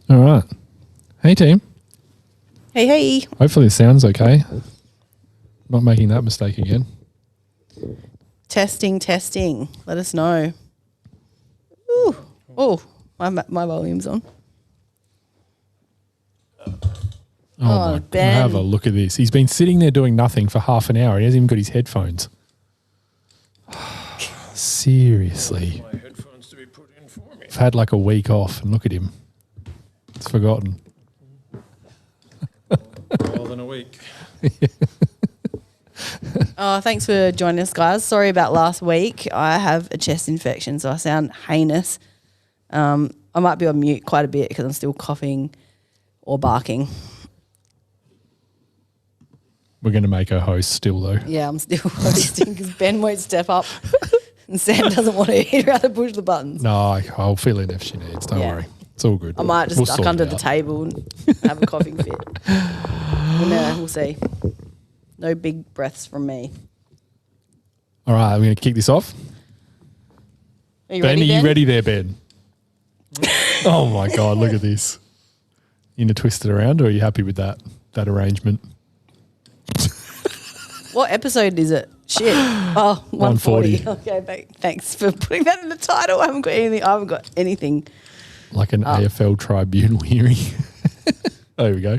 All right. Hey, team. Hey. Hopefully the sound's okay. Not making that mistake again. Testing. Let us know. Ooh. Oh, my volume's on. Oh, Ben. Have a look at this. He's been sitting there doing nothing for half an hour. He hasn't even got his headphones. Seriously. My headphones to be put in for me. I've had like a week off and look at him. It's forgotten. More than a week. Oh, thanks for joining us, guys. Sorry about last week. I have a chest infection, so I sound heinous. I might be on mute quite a bit because I'm still coughing or barking. We're going to make her host still, though. Yeah, I'm still hosting because Ben won't step up and Sam doesn't want to. He'd rather push the buttons. No, I'll fill in if she needs. Don't worry. It's all good. I might just duck sort under it the out. table and have a coughing fit. We'll see. No big breaths from me. All right, I'm going to kick this off. Are you Ben, ready, are Ben? you ready there, Ben? Oh, my God, look at this. You going to twist it around or are you happy with that arrangement? What episode is it? Shit. Oh, 140. 140. Okay, thanks for putting that in the title. I haven't got anything. Like an AFL tribunal hearing. There we go.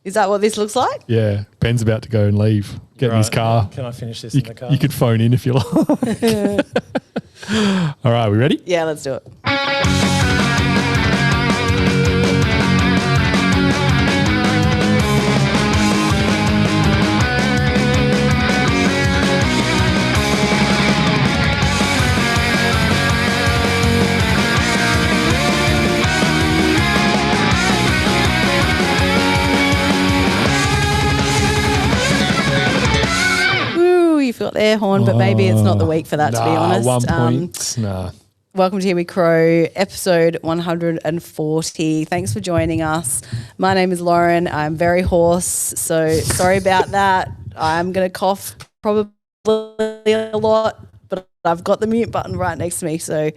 Is that what this looks like? Yeah, Ben's about to go and leave. Get in his car. Can I finish this in the car? You could phone in if you like. All right, we ready? Yeah, let's do it. Ooh, you felt the air horn, but maybe it's not the week for that, to be honest. 1 point. Nah. Welcome to Here We Crow, episode 140. Thanks for joining us. My name is Lauren. I'm very hoarse, so sorry about that. I'm going to cough probably a lot, but I've got the mute button right next to me, so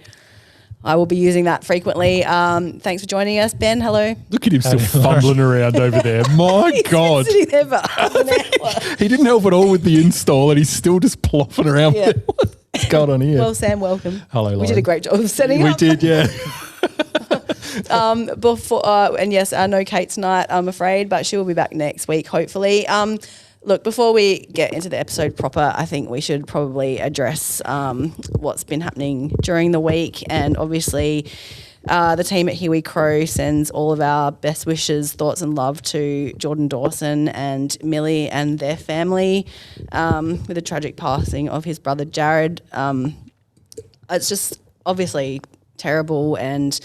I will be using that frequently. Thanks for joining us. Ben, hello. Look at him still fumbling around over there. My He's God. been sitting there for half an hour. He didn't help at all with the install and he's still just plopping around. Yeah. What's going on here? Well, Sam, welcome. Hello, We Lauren. did a great job of setting We up. did, yeah. And yes, I know Kate tonight, I'm afraid, but she will be back next week, hopefully. Look, before we get into the episode proper, I think we should probably address what's been happening during the week. And obviously, the team at Here We Crow sends all of our best wishes, thoughts and love to Jordan Dawson and Millie and their family with the tragic passing of his brother Jared. It's just obviously terrible, and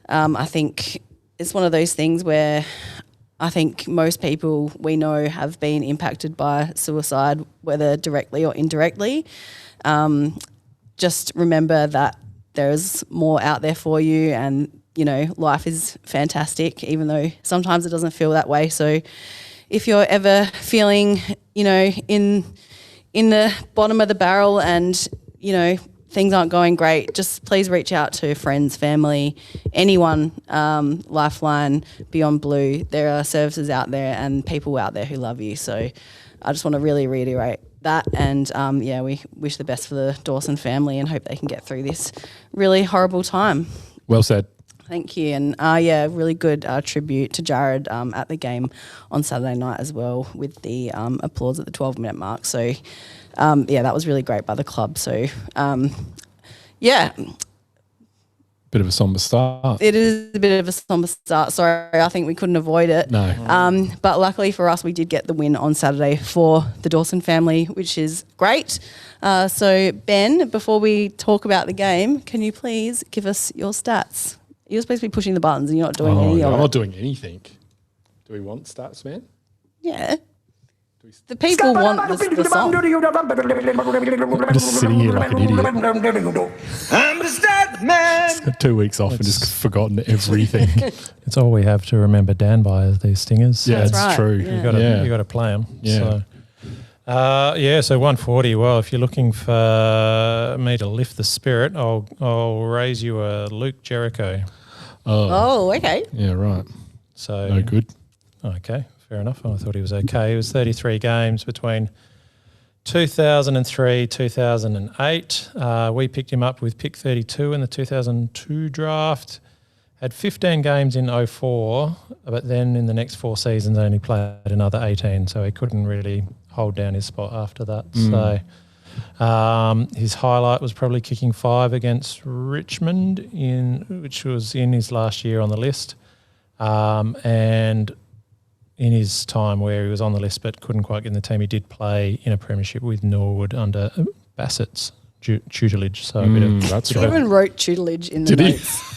I think it's one of those things where I think most people we know have been impacted by suicide, whether directly or indirectly. Just remember that there's more out there for you, and you know, life is fantastic, even though sometimes it doesn't feel that way. So if you're ever feeling, you know, in the bottom of the barrel and, you know, things aren't going great, just please reach out to friends, family, anyone, Lifeline, Beyond Blue. There are services out there and people out there who love you. So I just want to really reiterate that. And, we wish the best for the Dawson family and hope they can get through this really horrible time. Well said. Thank you. And, really good tribute to Jared at the game on Saturday night as well, with the applause at the 12-minute mark. So, that was really great by the club. So, Bit of a somber start. it is a bit of a somber start. Sorry, I think we couldn't avoid it. No. But luckily for us, we did get the win on Saturday for the Dawson family, which is great. So, Ben, before we talk about the game, can you please give us your stats? You're supposed to be pushing the buttons and you're not doing any of I'm it. not doing anything. Do we want stats, man? Yeah. The people want the song. I'm just sitting here like an idiot. I'm the stat man. Got 2 weeks off and just forgotten everything. It's all we have to remember Dan by is these stingers. Yeah, That's it's right. true. Yeah. You got to play them. Yeah. So 140. Well, if you're looking for me to lift the spirit, I'll raise you a Luke Jericho. Oh, okay. Yeah, right. So No good. Okay, fair enough. I thought he was okay. It was 33 games between 2003, 2008. We picked him up with pick 32 in the 2002 draft. Had 15 games in 04, but then in the next 4 seasons only played another 18, so he couldn't really hold down his spot after that. So his highlight was probably kicking 5 against Richmond, which was in his last year on the list. And in his time where he was on the list but couldn't quite get in the team, he did play in a premiership with Norwood under Bassett's tutelage. So a bit of That's He right. even wrote tutelage in the Did he? notes.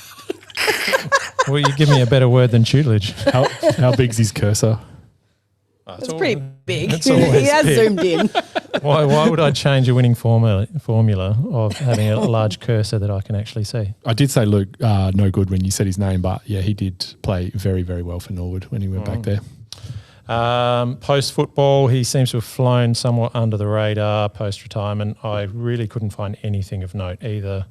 Well, you give me a better word than tutelage. How big's his cursor? It's pretty big. It's always He has big. zoomed in. Why would I change a winning formula of having a large cursor that I can actually see? I did say Luke no good when you said his name, but yeah, he did play very, very well for Norwood when he went back there. Post football, he seems to have flown somewhat under the radar post retirement. I really couldn't find anything of note, either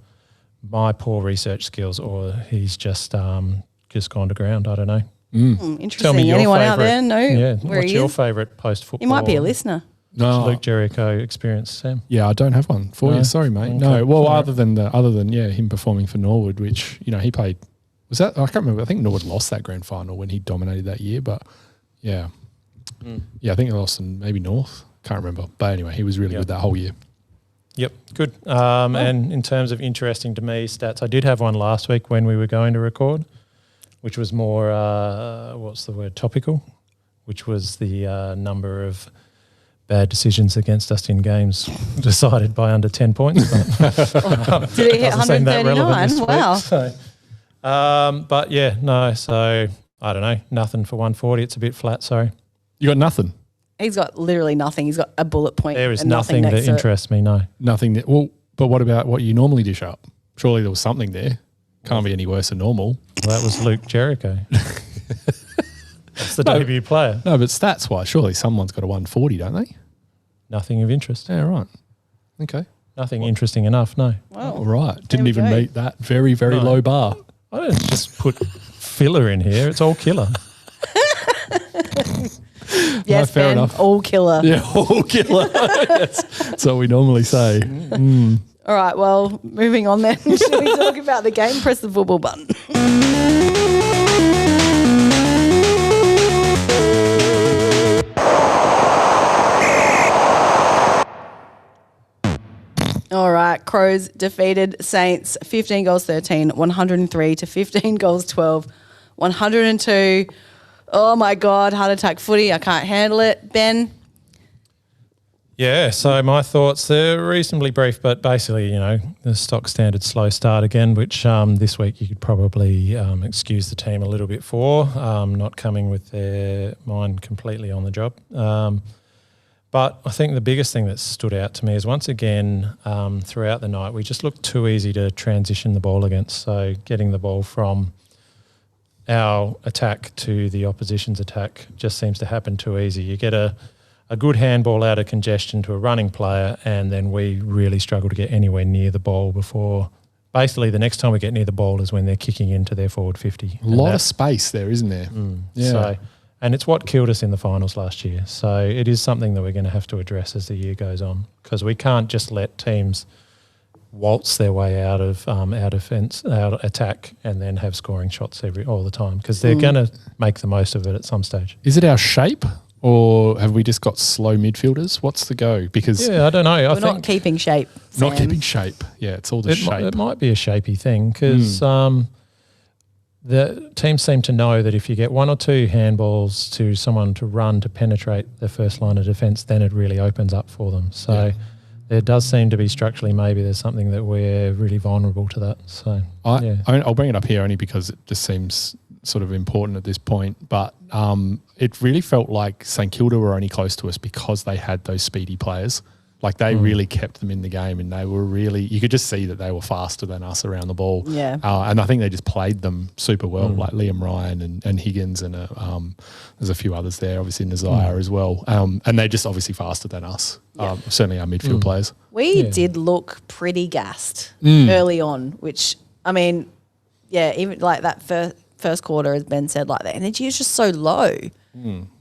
my poor research skills or he's just gone to ground. I don't know. Interesting. Anyone out there know where what's he your is? favourite post football? He might be a listener. No, Luke Jericho experience, Sam. yeah, I don't have one for No? you. Sorry, mate. Okay. No, well, All right. other than him performing for Norwood, which he played. Was that I can't remember. I think Norwood lost that grand final when he dominated that year, but yeah, I think they lost in maybe North. Can't remember, but anyway, he was really good that whole year. Yep, good. And in terms of interesting to me stats, I did have one last week when we were going to record, which was more, topical, which was the number of bad decisions against us in games decided by under 10 points. But Did he hit doesn't seem that relevant this 139? Wow. week, so. But yeah, no, so I don't know, nothing for 140. It's a bit flat, sorry. You got nothing. He's got literally nothing. He's got a bullet point. There is and nothing next that to it. interests me, no. Nothing. Well, but what about what you normally dish up? Surely there was something there. Can't be any worse than normal. Well, that was Luke Jericho. That's the debut player. No, but stats wise, surely someone's got a 140, don't they? Nothing of interest. Yeah, right. Okay. Nothing interesting enough, no. Wow. All right. Didn't we even go. meet that very, very No. low bar. I don't just put filler in here. It's all killer. Yes, fair Ben, enough. all killer. Yeah, all killer. That's what we normally say. All right, well, moving on then. Should we talk about the game? Press the football button. All right, Crows defeated Saints 15 goals 13, 103 to 15 goals 12, 102. Oh my God, heart attack footy. I can't handle it. Ben? Yeah, so my thoughts, they're reasonably brief, but basically, the stock standard slow start again, which this week you could probably excuse the team a little bit for, not coming with their mind completely on the job. But I think the biggest thing that stood out to me is once again, throughout the night, we just looked too easy to transition the ball against. So getting the ball from our attack to the opposition's attack just seems to happen too easy. You get a good handball out of congestion to a running player, and then we really struggle to get anywhere near the ball before. Basically, the next time we get near the ball is when they're kicking into their forward 50. A lot of space there, isn't there? Yeah. So, and it's what killed us in the finals last year. So it is something that we're going to have to address as the year goes on, because we can't just let teams waltz their way out of our defence, out attack, and then have scoring shots all the time, because they're going to make the most of it at some stage. Is it our shape, or have we just got slow midfielders? What's the go? Because Yeah, I don't know. I We're not think keeping shape. not Sam. keeping shape. Yeah, it's all the shape. it might be a shapey thing, because the teams seem to know that if you get one or two handballs to someone to run to penetrate the first line of defence, then it really opens up for them. So there does seem to be structurally, maybe there's something that we're really vulnerable to that. So I'll bring it up here only because it just seems sort of important at this point. But it really felt like St Kilda were only close to us because they had those speedy players. Like they really kept them in the game, and they were really, you could just see that they were faster than us around the ball. Yeah. And I think they just played them super well, like Liam Ryan and Higgins, and there's a few others there, obviously Nazire as well. And they're just obviously faster than us, certainly our midfield players. We did look pretty gassed early on, which, I mean, even like that first quarter, as Ben said, like the energy is just so low.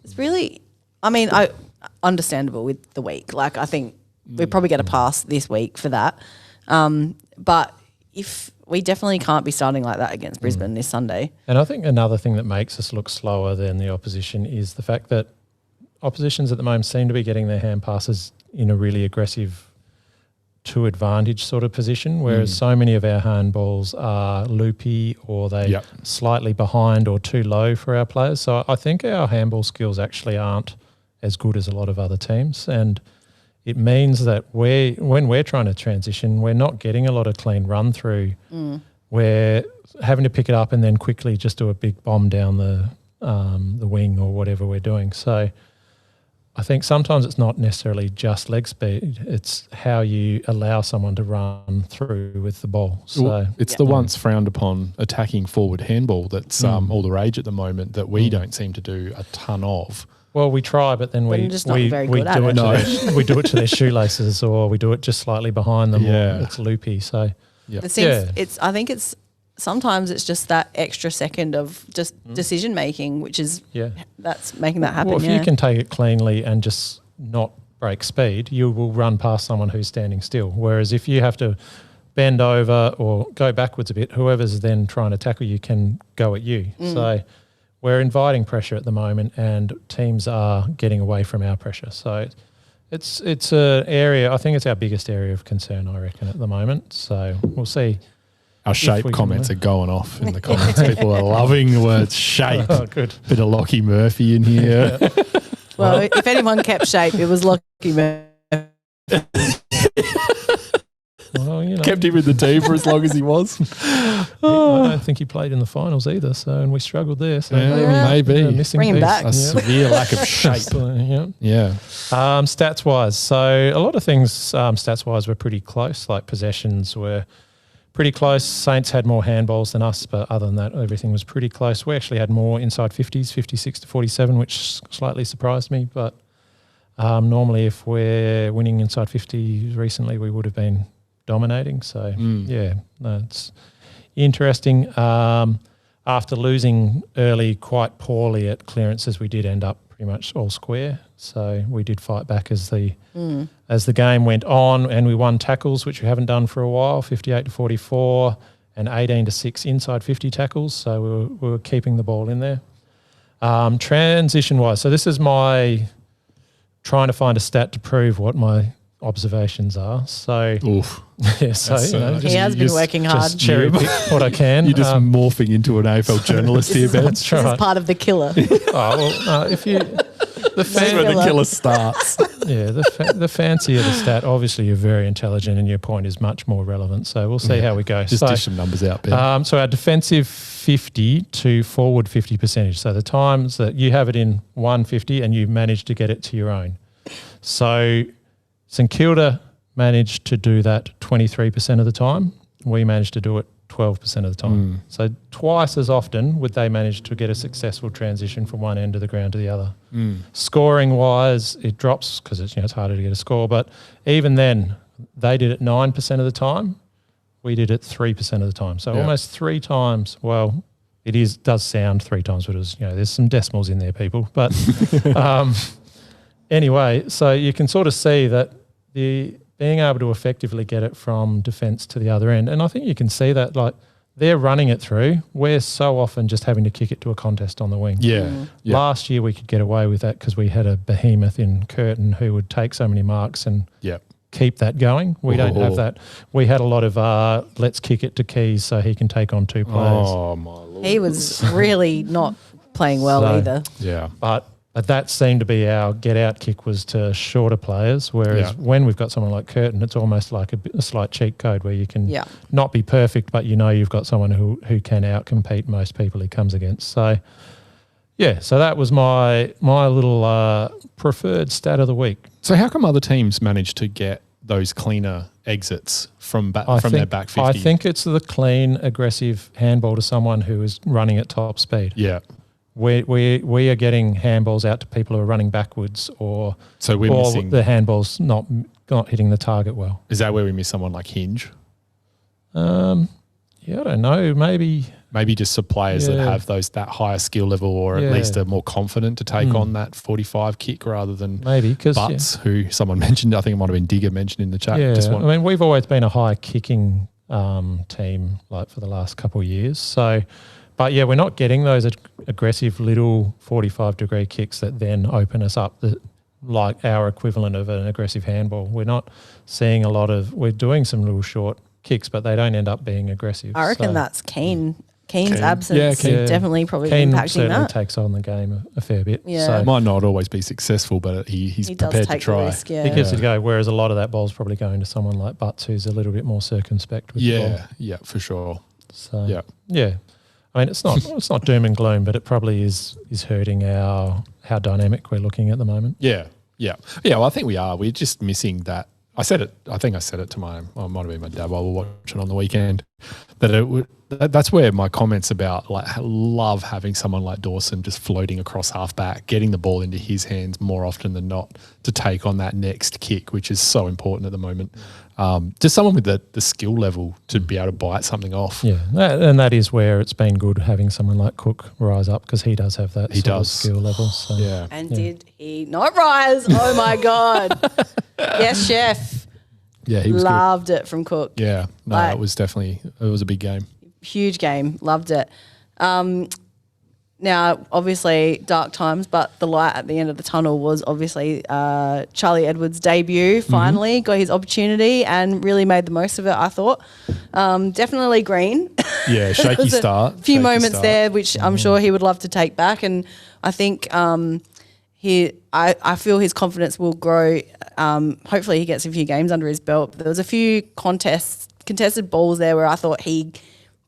It's really, I mean, understandable with the week. Like I think we probably get a pass this week for that. But if we definitely can't be starting like that against Brisbane this Sunday. And I think another thing that makes us look slower than the opposition is the fact that oppositions at the moment seem to be getting their hand passes in a really aggressive to advantage sort of position, whereas so many of our handballs are loopy or they slightly behind or too low for our players. So I think our handball skills actually aren't as good as a lot of other teams, and it means that when we're trying to transition, we're not getting a lot of clean run through. We're having to pick it up and then quickly just do a big bomb down the wing or whatever we're doing. So I think sometimes it's not necessarily just leg speed, it's how you allow someone to run through with the ball. So it's the once frowned upon attacking forward handball that's all the rage at the moment that we don't seem to do a ton of. Well, we try, but then we do it to their shoelaces, or we do it just slightly behind them. Yeah. Or it's loopy. So I think it's sometimes it's just that extra second of just decision making, which is that's making that happen. Well, if you can take it cleanly and just not break speed, you will run past someone who's standing still. Whereas if you have to bend over or go backwards a bit, whoever's then trying to tackle you can go at you. So we're inviting pressure at the moment, and teams are getting away from our pressure. So it's an area, I think it's our biggest area of concern, I reckon, at the moment. So we'll see. Our shape comments are going off in the comments. People are loving the word shape. Oh, good. Bit of Lockie Murphy in here. Well, if anyone kept shape, it was Lockie Murphy. Well, you know, Kept him in the team for as long as he was. I don't think he played in the finals either, and we struggled there. So maybe. a missing Bring him piece. back. A severe lack of shape. So, Yeah. Stats wise, so a lot of things stats wise were pretty close. Like possessions were pretty close. Saints had more handballs than us, but other than that, everything was pretty close. We actually had more inside 50s, 56 to 47, which slightly surprised me. But normally, if we're winning inside 50s recently, we would have been dominating. So it's interesting. After losing early quite poorly at clearances, we did end up pretty much all square. So we did fight back as the game went on, and we won tackles, which we haven't done for a while, 58 to 44 and 18 to 6 inside 50 tackles. So we were keeping the ball in there. Transition wise, so this is my trying to find a stat to prove what my observations are. So Oof. yeah, so He has been working hard. just cherry pick what I can. You're just morphing into an AFL journalist here, Ben. That's This is right. part of the killer. If you the That's fan, where the killer starts. the fancier the stat, obviously you're very intelligent and your point is much more relevant. So we'll see how we go. Just dish some numbers out, Ben. So our defensive 50 to forward 50 percentage. So the times that you have it in 150 and you manage to get it to your own. So St Kilda managed to do that 23% of the time. We managed to do it 12% of the time. So twice as often would they manage to get a successful transition from one end of the ground to the other. Scoring wise, it drops because it's harder to get a score. But even then, they did it 9% of the time. We did it 3% of the time. So almost 3 times. Well, it does sound 3 times, but it was, there's some decimals in there, people. But anyway, so you can sort of see that being able to effectively get it from defence to the other end. And I think you can see that, like, they're running it through. We're so often just having to kick it to a contest on the wing. Yeah. Last year we could get away with that because we had a behemoth in Curtin who would take so many marks and keep that going. We don't have that. We had a lot of let's kick it to Keys so he can take on 2 players. Oh, my Lord. He was really not playing well either. Yeah. But that seemed to be our get-out kick, was to shorter players, whereas when we've got someone like Curtin, it's almost like a slight cheat code where you can not be perfect, but you've got someone who can out-compete most people he comes against. So, so that was my little preferred stat of the week. So how come other teams manage to get those cleaner exits from their back 50? I think it's the clean, aggressive handball to someone who is running at top speed. Yeah. We are getting handballs out to people who are running backwards, or we're missing the handballs not hitting the target well. Is that where we miss someone like Hinge? I don't know. Maybe maybe just some players that have that higher skill level, or at least are more confident to take on that 45 kick rather than maybe because Butts, who someone mentioned. I think it might have been Digger mentioned in the chat. I mean, we've always been a high kicking team, like for the last couple of years. So, but yeah, we're not getting those aggressive little 45-degree kicks that then open us up. Like our equivalent of an aggressive handball. We're not seeing a lot of. We're doing some little short kicks, but they don't end up being aggressive. I reckon that's Keane's absence Keane. definitely probably Keane impacting certainly that. takes on the game a fair bit. Yeah. So Might not always be successful, but he's He does prepared to take the try. risk, yeah. he gives it a go, whereas a lot of that ball's probably going to someone like Butts, who's a little bit more circumspect with the ball. Yeah, for sure. So Yeah. I mean, it's not doom and gloom, but it probably is hurting how dynamic we're looking at the moment. Yeah. Well, I think we are. We're just missing that. I think I said it to it might have been my dad while we were watching on the weekend, that's where my comments about like love having someone like Dawson just floating across half back, getting the ball into his hands more often than not to take on that next kick, which is so important at the moment. Just someone with the skill level to be able to bite something off. Yeah, and that is where it's been good having someone like Cook rise up, because he does have that sort of skill level. So. Yeah. And did he not rise? Oh my God. Yes, chef. Yeah, he was Loved it from Cook. good. Yeah. No, Like- it was a big game. Huge game. Loved it. Now, obviously, dark times, but the light at the end of the tunnel was obviously Charlie Edwards' debut. Finally got his opportunity and really made the most of it, I thought. Definitely green. Yeah, shaky There was start. A few shaky moments start. there, which I'm sure he would love to take back. And I think I feel his confidence will grow. Hopefully he gets a few games under his belt. There was a few contested balls there where I thought he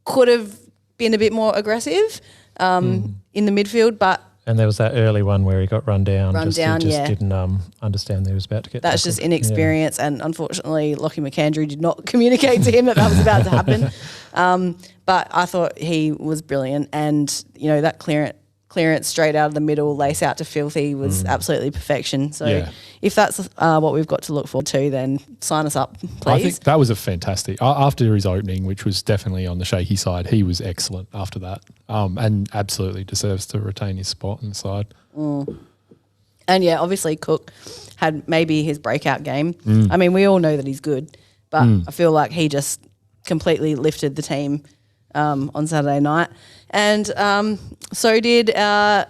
could have been a bit more aggressive in the midfield, but And there was that early one where he got run down. Run down, he just yeah. didn't understand that he was about to get that's tackled. just inexperience. And unfortunately, Lockie McAndrew did not communicate to him that was about to happen. But I thought he was brilliant. And, you know, that clearance straight out of the middle, lace out to Filthy was absolutely perfection. So Yeah. if that's what we've got to look forward to, then sign us up, please. I think that was a fantastic after his opening, which was definitely on the shaky side. He was excellent after that, and absolutely deserves to retain his spot in the side. And yeah, obviously Cook had maybe his breakout game. I mean, we all know that he's good, but I feel like he just completely lifted the team on Saturday night. And so did the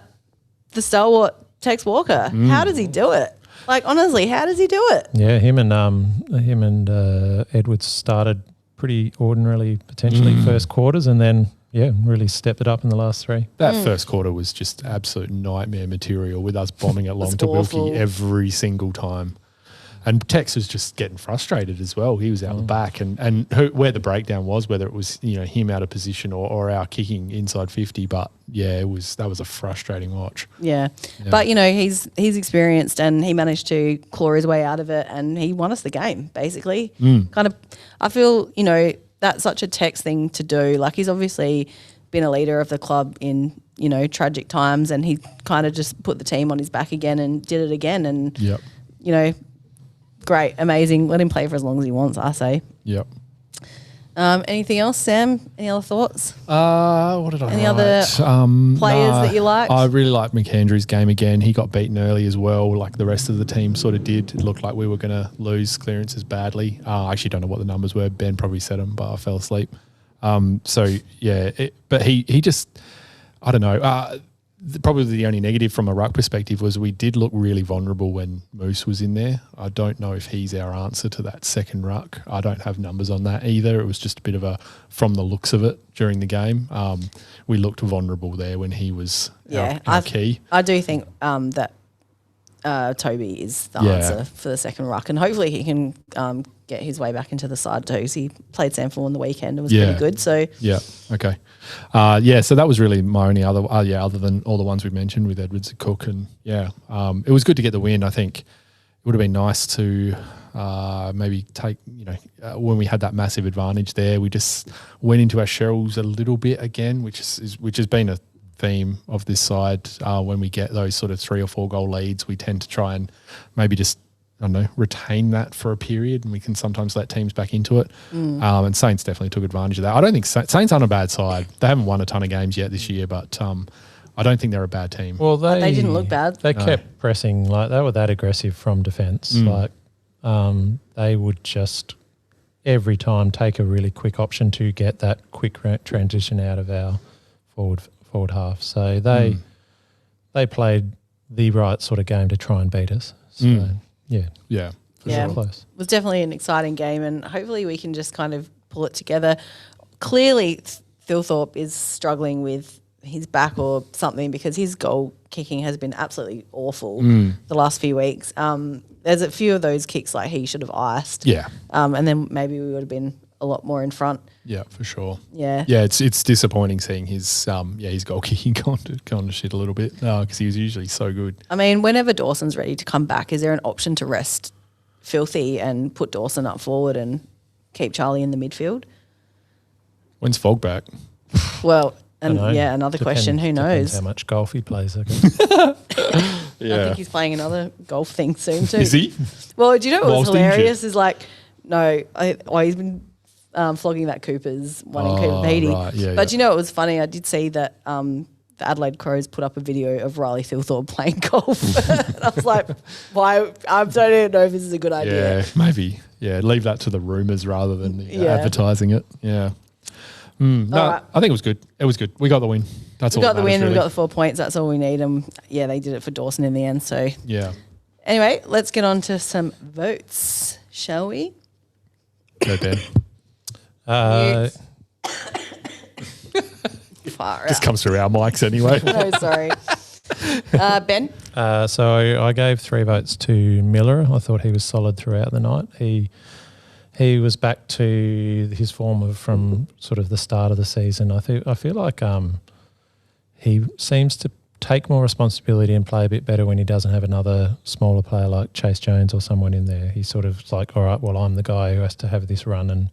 stalwart Tex Walker. How does he do it? Like, honestly, how does he do it? Yeah, him and Edwards started pretty ordinarily, potentially first quarters, and then really stepped it up in the last three. That first quarter was just absolute nightmare material with us bombing it long was to awful. Wilkie every single time. And Tex was just getting frustrated as well. He was out the back, and where the breakdown was, whether it was him out of position or our kicking inside 50. But yeah, that was a frustrating watch. Yeah. But he's experienced and he managed to claw his way out of it and he won us the game basically. Kind of, I feel that's such a Tex thing to do. Like, he's obviously been a leader of the club in tragic times, and he kind of just put the team on his back again and did it again. And Yep. Great, amazing. Let him play for as long as he wants, I say. Yep. Anything else, Sam? Any other thoughts? What did I Any write? other players that you liked? I really liked McAndrew's game again. He got beaten early as well, like the rest of the team sort of did. It looked like we were going to lose clearances badly. I actually don't know what the numbers were. Ben probably said them, but I fell asleep. But he just, I don't know. Probably the only negative from a ruck perspective was we did look really vulnerable when Moose was in there. I don't know if he's our answer to that second ruck. I don't have numbers on that either. It was just a bit of from the looks of it during the game. We looked vulnerable there when he was our key. I do think that Toby is the answer for the second ruck, and hopefully he can get his way back into the side too. So he played Samford on the weekend and was pretty good. So yeah, okay, so that was really my only other other than all the ones we mentioned with Edwards and Cook, and it was good to get the win. I think it would have been nice to maybe take when we had that massive advantage there, we just went into our shells a little bit again, which has been a theme of this side. When we get those sort of 3 or 4 goal leads, we tend to try and maybe just I don't know, retain that for a period, and we can sometimes let teams back into it. And Saints definitely took advantage of that. I don't think Saints aren't a bad side. They haven't won a ton of games yet this year, but I don't think they're a bad team. Well, They didn't look bad. They kept pressing, like they were that aggressive from defence. Like they would just every time take a really quick option to get that quick transition out of our forward half. So they played the right sort of game to try and beat us. So Yeah. Yeah, close. it was definitely an exciting game, and hopefully we can just kind of pull it together. Clearly, Thilthorpe is struggling with his back or something because his goal kicking has been absolutely awful the last few weeks. There's a few of those kicks like he should have iced. Yeah. And then maybe we would have been a lot more in front. Yeah, for sure. Yeah. Yeah, it's disappointing seeing his goal kicking gone to shit a little bit because he was usually so good. I mean, whenever Dawson's ready to come back, is there an option to rest Filthy and put Dawson up forward and keep Charlie in the midfield? When's Fogg back? Well, and Dunno. another question, who Depends knows? how much golf he plays, I guess. I think he's playing another golf thing soon too. Is he? Well, do you know what was Whilst hilarious? Is like, he's been flogging that Cooper's one in Cooper Beatty. right. Yeah, but yeah. you know what was funny? I did see that the Adelaide Crows put up a video of Riley Thilthorpe playing golf. And I was like, why? I don't even know if this is a good idea. Yeah, maybe. Yeah, leave that to the rumours rather than Yeah. advertising it. Yeah. No, All right. I think it was good. It was good. We got the win. That's We all. got the that matters, win, we really. got the 4 points. That's all we need. And yeah, they did it for Dawson in the end. So Yeah. anyway, let's get on to some votes, shall we? Go Ben. Far Just out. comes through our mics anyway. No, sorry. Ben? So I gave 3 votes to Miller. I thought he was solid throughout the night. He was back to his form from sort of the start of the season. I feel like he seems to take more responsibility and play a bit better when he doesn't have another smaller player like Chase Jones or someone in there. He's sort of like, all right, well, I'm the guy who has to have this run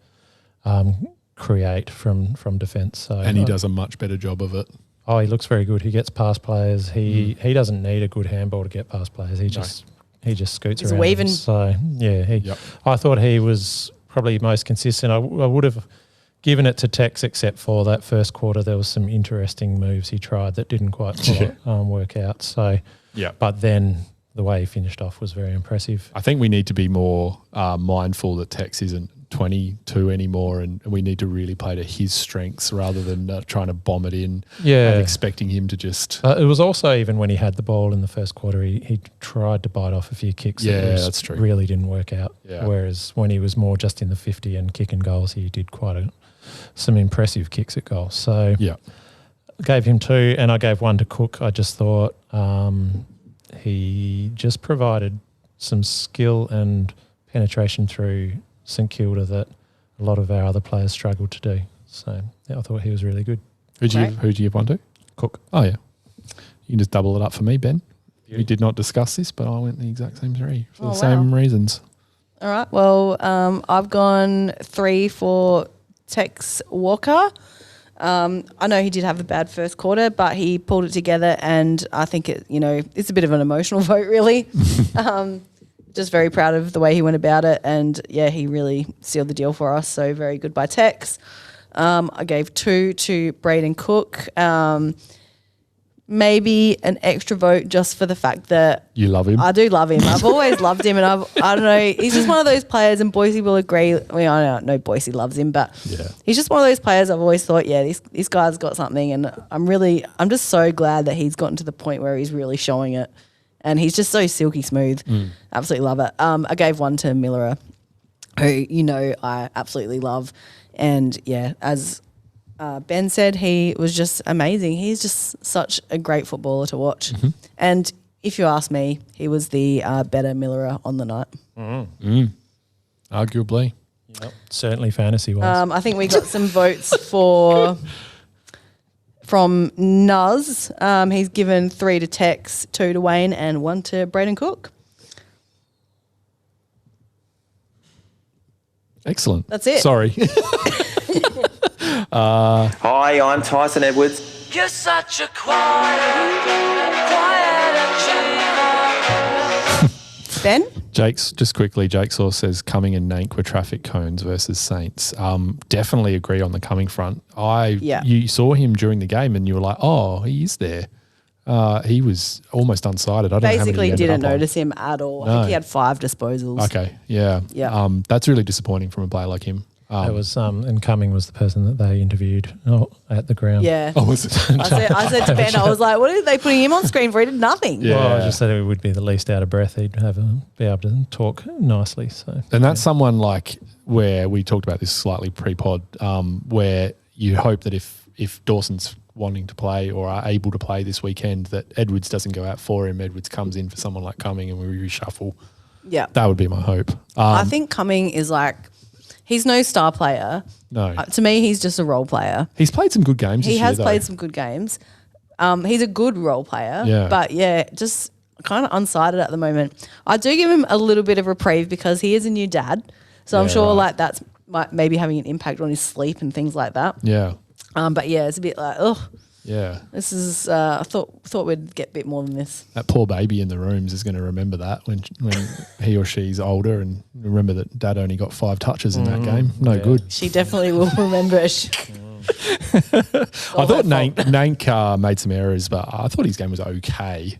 and create from defence. So And he does a much better job of it. Oh, he looks very good. He gets past players. He doesn't need a good handball to get past players. He just scoots He's around. weaving. Them. So yeah, Yep. I thought he was probably most consistent. I would have given it to Tex, except for that first quarter. There was some interesting moves he tried that didn't quite work out. So Yeah. but then the way he finished off was very impressive. I think we need to be more mindful that Tex isn't 22 anymore, and we need to really play to his strengths rather than trying to bomb it in Yeah. and expecting him to just... It was also even when he had the ball in the first quarter, he tried to bite off a few kicks. Yeah, that that's true. Really didn't work out. Yeah. Whereas when he was more just in the 50 and kicking goals, he did some impressive kicks at goal. So Yeah. I gave him 2 and I gave 1 to Cook. I just thought he just provided some skill and penetration through St Kilda that a lot of our other players struggled to do. So yeah, I thought he was really good. Who'd Great. you give 1 to? Cook. Oh, yeah. You can just double it up for me, Ben. We did not discuss this, but I went the exact same 3 for the same reasons. All right. Well, I've gone 3 for Tex Walker. I know he did have a bad first quarter, but he pulled it together, and I think it's a bit of an emotional vote, really. Just very proud of the way he went about it, and yeah, he really sealed the deal for us. So very good by Tex. I gave 2 to Braden Cook. Maybe an extra vote just for the fact that You love him? I do love him. I've always loved him, and I don't know. He's just one of those players, and Boise will agree. I mean, I don't know Boise loves him, but Yeah. he's just one of those players. I've always thought, yeah, this guy's got something, and I'm just so glad that he's gotten to the point where he's really showing it, and he's just so silky smooth. Absolutely love it. I gave 1 to Miller, who I absolutely love, and yeah, as Ben said, he was just amazing. He's just such a great footballer to watch. And if you ask me, he was the better Miller on the night. Arguably. Yep. Certainly fantasy-wise. I think we got some votes from Nuz. He's given 3 to Tex, 2 to Wayne, and 1 to Braden Cook. Excellent. That's it. Sorry. Hi, I'm Tyson Edwards. You're such a quiet achiever. Ben? Jake's just quickly. Jake Saw says Cumming and Nank were traffic cones versus Saints. Definitely agree on the Cumming front. You saw him during the game and you were like, oh, he is there. He was almost unsighted. I don't know how many Basically he ended didn't up on. notice him at all. No. I think he had 5 disposals. Okay, yeah, Yeah. That's really disappointing from a player like him. It was and Cumming was the person that they interviewed at the ground. Yeah. Oh, was it? I said to Ben, I was like, what are they putting him on screen for? He did nothing. Yeah. Well, I just said it would be the least out of breath. He'd be able to talk nicely. So, And that's someone like where we talked about this slightly pre-pod, where you hope that if Dawson's wanting to play or are able to play this weekend, that Edwards doesn't go out for him. Edwards comes in for someone like Cumming and we reshuffle. Yeah. That would be my hope. I think Cumming is like, he's no star player. No. To me, he's just a role player. He's played some good games this He year, has though. played some good games. He's a good role player. Yeah. But yeah, just kind of unsighted at the moment. I do give him a little bit of reprieve because he is a new dad. So I'm Yeah, sure right. like that's maybe having an impact on his sleep and things like that. Yeah. But yeah, it's a bit like, oh, Yeah. this is, I thought we'd get a bit more than this. That poor baby in the rooms is going to remember that when he or she's older and remember that dad only got 5 touches in that game. No good. She definitely will remember. I thought Nank made some errors, but I thought his game was okay.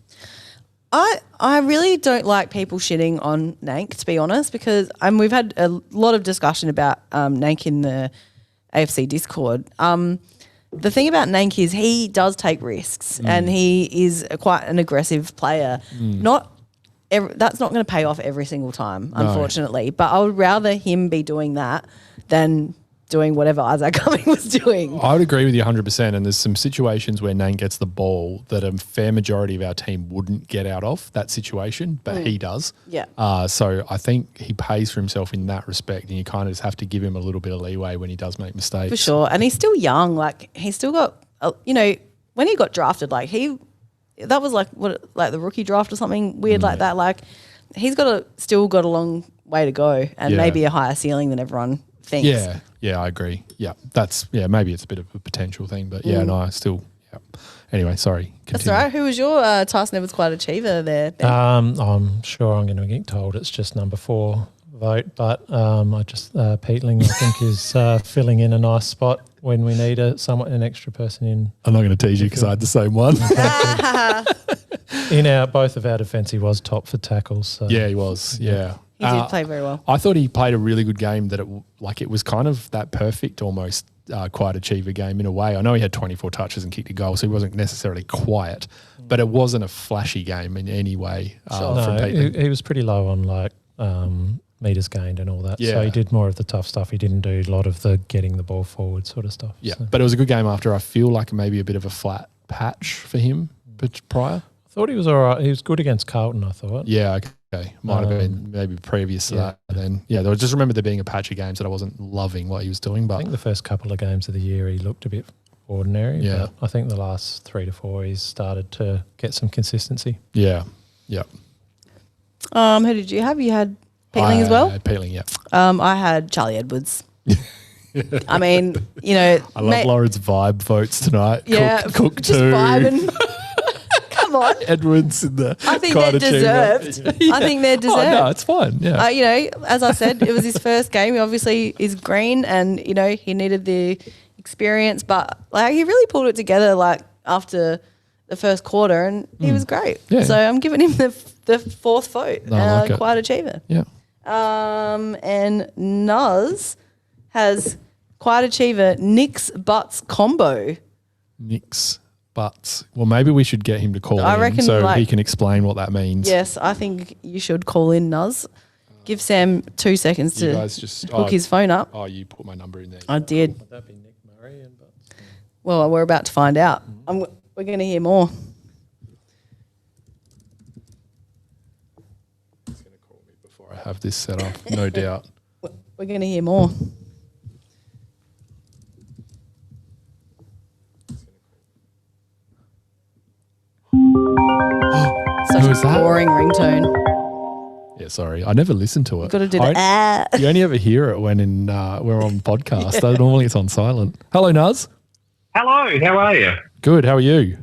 I really don't like people shitting on Nank, to be honest, because we've had a lot of discussion about Nank in the AFC Discord. The thing about Nank is he does take risks and he is quite an aggressive player. That's not going to pay off every single time, unfortunately. But I would rather him be doing that than doing whatever Isaac Cumming was doing. I would agree with you 100%. And there's some situations where Nank gets the ball that a fair majority of our team wouldn't get out of that situation, but he does. Yeah. So I think he pays for himself in that respect, and you kind of just have to give him a little bit of leeway when he does make mistakes. For sure. And he's still young. Like, he's still got, when he got drafted, that was like the rookie draft or something weird like that. Like, he's still got a long way to go and maybe a higher ceiling than everyone thinks. Yeah, I agree. Yeah, maybe it's a bit of a potential thing, but I still. Anyway, sorry. That's Continue. all right. Who was your Tyson Edwards Quiet Achiever there, Ben? I'm sure I'm going to get told it's just number 4 vote, but Peatling, I think, is filling in a nice spot when we need an extra person in. I'm not going to tease you because I had the same one. Both of our defence, he was top for tackles. So. Yeah, he was. Yeah. He did play very well. I thought he played a really good game that it was kind of that perfect almost quiet achiever game in a way. I know he had 24 touches and kicked a goal, so he wasn't necessarily quiet, but it wasn't a flashy game in any way from Peatling. He was pretty low on metres gained and all that. Yeah. So he did more of the tough stuff. He didn't do a lot of the getting the ball forward sort of stuff. Yeah, So. but it was a good game after. I feel like maybe a bit of a flat patch for him prior. I thought he was all right. He was good against Carlton, I thought. Yeah, okay. Might have been maybe previous to that. Then, I just remember there being a patch of games that I wasn't loving what he was doing. I But think the first couple of games of the year he looked a bit ordinary. Yeah. But I think the last 3 to 4 he's started to get some consistency. yeah. Who did you have? You had Peatling as well? Peatling, yeah. I had Charlie Edwards. I mean, I love Lauren's vibe votes tonight. Yeah, Cook just too. vibing. Come on. Edwards in the I think quiet they're achiever. deserved. I think they're deserved. Oh, no, it's fine. Yeah. As I said, it was his first game. He obviously is green and, he needed the experience, but he really pulled it together after the first quarter and he was great. Yeah. So I'm giving him the 4th vote. No, I like it. Quiet achiever. Yeah. And Nuz has Quiet Achiever Nick's Butts combo. Nick's butts. Well, maybe we should get him to call I in reckon, so he can explain what that means. Yes, I think you should call in Nuz. Give Sam 2 seconds You to guys just hook his phone up. Oh, you put my number in there. I did. Would that be Nick Murray? Well, we're about to find out. We're going to hear more. He's going to call me before I have this set up, no doubt. We're going to hear more. Such Who a is that? boring ringtone. Yeah, sorry. I never listened to it. Got to do the You only ever hear it when we're on podcast. Normally it's on silent. Hello, Nuz. Hello, how are you? Good. How are you?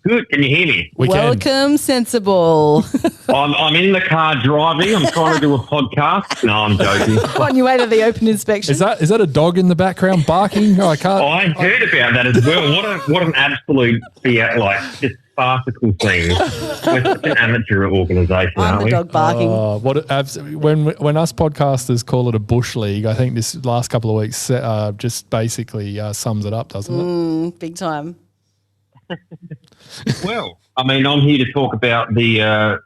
Good. Can you hear me? We can. Welcome, Sensible. I'm in the car driving. I'm trying to do a podcast. No, I'm joking. On your way to the open inspection. Is that a dog in the background barking? I can't. I heard about that as well. What an absolute just farcical thing. We're such an amateur organisation, I'm aren't the we? dog barking. When us podcasters call it a bush league, I think this last couple of weeks just basically sums it up, doesn't it? Big time. Well, I mean, I'm here to talk about the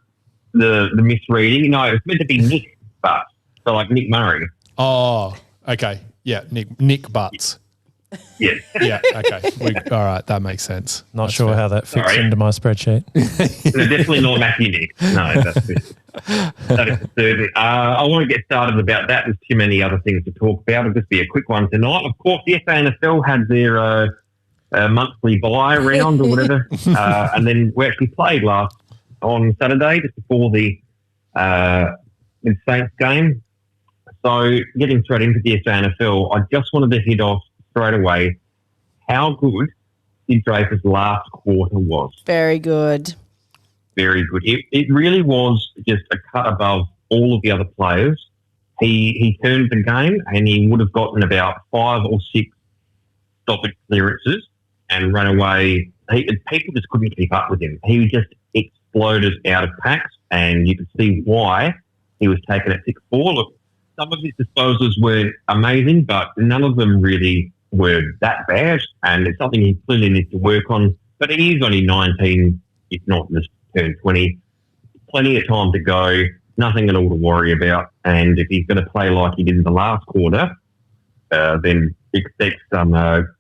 misreading. No, it's meant to be Nick Butts, so like Nick Murray. Oh, okay. Yeah, Nick Butts. Yes. Yeah, okay. All right, that makes sense. Not That's sure fair. how that fits Sorry. into my spreadsheet. No, definitely not Matthew Nick. No, that is absurd. I won't get started about that. There's too many other things to talk about. It'll just be a quick one tonight. Of course, the SANFL had their monthly bye round or whatever, and then we actually played on Saturday just before the Saints game. So getting straight into the SANFL, I just wanted to hit off straight away how good Sid Draper's last quarter was. Very good. Very good. It really was just a cut above all of the other players. He turned the game and he would have gotten about 5 or 6 stoppage clearances and run away. People just couldn't keep up with him. He just exploded out of packs, and you could see why he was taken at 6'4". Look, some of his disposals weren't amazing, but none of them really were that bad, and it's something he clearly needs to work on. But he is only 19, if not just turned 20. Plenty of time to go, nothing at all to worry about. And if he's going to play like he did in the last quarter, then expect some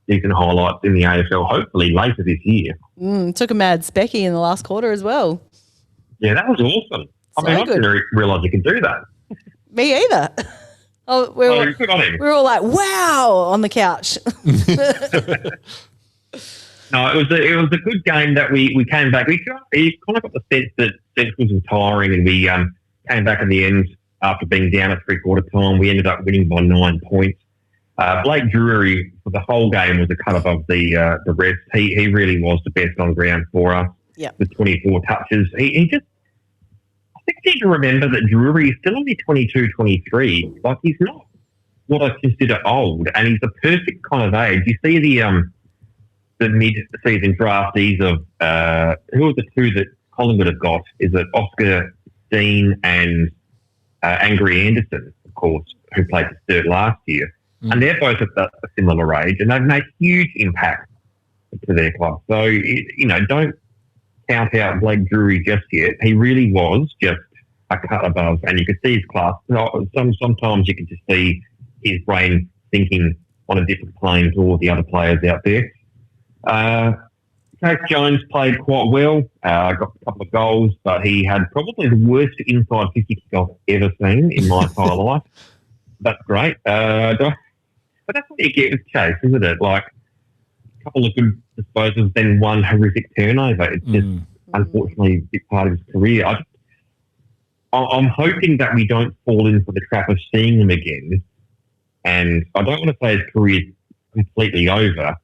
decent highlights in the AFL, hopefully later this year. Took a mad specky in the last quarter as well. Yeah, that was awesome. So I good. didn't realise you could do that. Me either. Oh, Good on him. we were all like, wow, on the couch. No, it was a good game that we came back. We kind of got the sense that Sense was retiring, and we came back in the end after being down at 3/4 time. We ended up winning by 9 points. Blake Drury for the whole game was a cut above the rest. He really was the best on ground for us. Yeah. With 24 touches. He just, I think you need to remember that Drury is still only 22, 23. Like, he's not what I consider old, and he's the perfect kind of age. You see the mid-season draftees of who are the two that Collingwood have got? Is it Oscar Dean and Angry Anderson, of course, who played for Sturt last year? And they're both at a similar age, and they've made huge impact to their club. So, don't count out Blake Drury just yet. He really was just a cut above, and you could see his class. Sometimes you can just see his brain thinking on a different plane to all the other players out there. Chase Jones played quite well, got a couple of goals, but he had probably the worst inside 50 kick I've ever seen in my entire life. That's great. But that's what you get with Chase, isn't it? Like, a couple of good disposals, then one horrific turnover. It's just, unfortunately, a big part of his career. I'm hoping that we don't fall into the trap of seeing him again. And I don't want to say his career is completely over,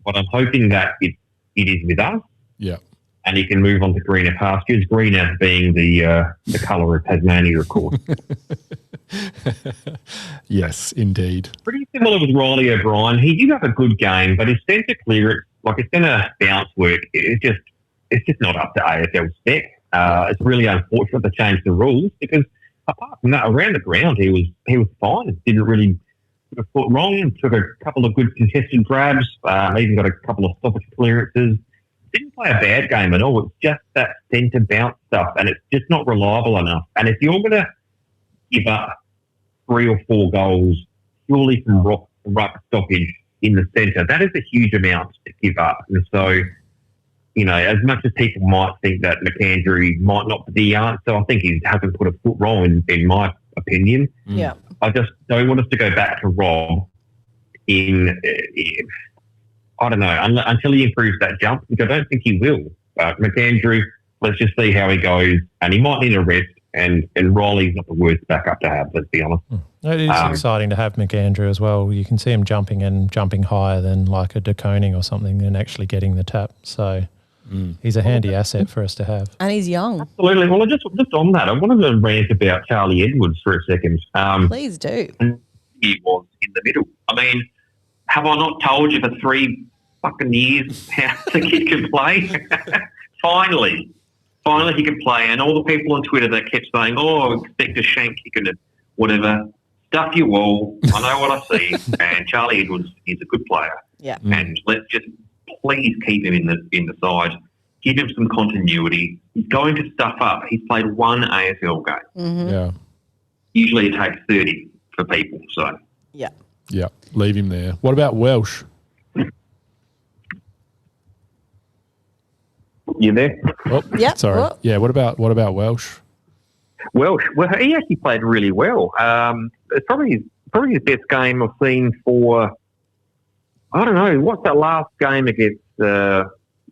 but I'm hoping that it is with us. Yeah. And he can move on to greener pastures, greener being the colour of Tasmania, of course. Yes, indeed. Pretty similar with Riley O'Brien. He did have a good game, but his centre clearance, like his centre bounce work, it's just not up to AFL spec. It's really unfortunate to change the rules, because apart from that, around the ground he was fine. Didn't really put a foot wrong. Took a couple of good contested grabs. Even got a couple of stoppage clearances. Didn't play a bad game at all. It's just that centre bounce stuff, and it's just not reliable enough. And if you're going to give up 3 or 4 goals purely from ruck stoppage in the centre, that is a huge amount to give up. And so, as much as people might think that McAndrew might not be the answer, I think he hasn't put a foot wrong in my opinion. Yeah. I just don't want us to go back to Rob I don't know, until he improves that jump, which I don't think he will. But McAndrew, let's just see how he goes. And he might need a rest. And Riley's not the worst backup to have, let's be honest. It is exciting to have McAndrew as well. You can see him jumping higher than like a De Koning or something and actually getting the tap. So he's a handy asset for us to have. And he's young. Absolutely. Well, just on that, I wanted to rant about Charlie Edwards for a second. Please do. He was in the middle. I mean, have I not told you for 3 fucking years how the kid can play? Finally he can play. And all the people on Twitter that kept saying, expect a shank kick and whatever, stuff your wall. I know what I see. And Charlie Edwards is a good player. Yeah. And let's just please keep him in the side. Give him some continuity. He's going to stuff up. He's played 1 AFL game. Mm-hmm. Yeah. Usually it takes 30 for people. So Yeah. Yeah. Leave him there. What about Welsh? you there? Oh, Yeah, sorry. what? Yeah. What about Welsh? Welsh, well, he actually played really well. It's probably his best game I've seen for, I don't know, what's that last game against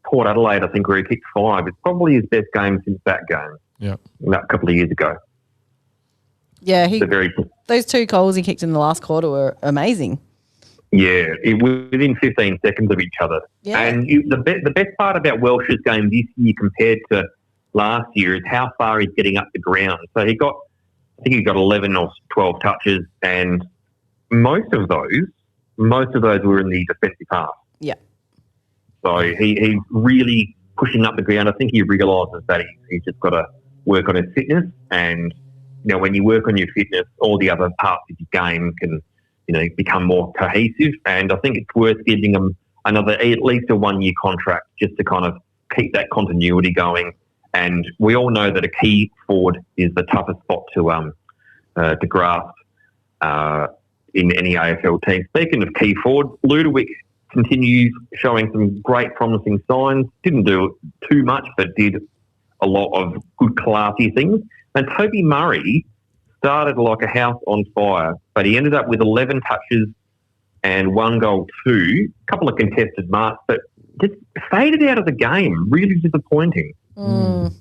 Port Adelaide, I think, where he kicked 5. It's probably his best game since that game. Yeah. A couple of years ago. Yeah, those 2 goals he kicked in the last quarter were amazing. Yeah, within 15 seconds of each other. Yeah. And the best part about Welsh's game this year compared to last year is how far he's getting up the ground. So I think he got 11 or 12 touches, and most of those were in the defensive half. Yeah. So he's really pushing up the ground. I think he realises that he's just got to work on his fitness, and when you work on your fitness, all the other parts of your game can become more cohesive. And I think it's worth giving him at least a 1-year contract just to kind of keep that continuity going. And we all know that a key forward is the toughest spot to grasp in any AFL team. Speaking of key forward, Ludovic continues showing some great promising signs. Didn't do too much, but did a lot of good classy things. And Toby Murray started like a house on fire, but he ended up with 11 touches and 1 goal too, a couple of contested marks, but just faded out of the game. Really disappointing. Mm.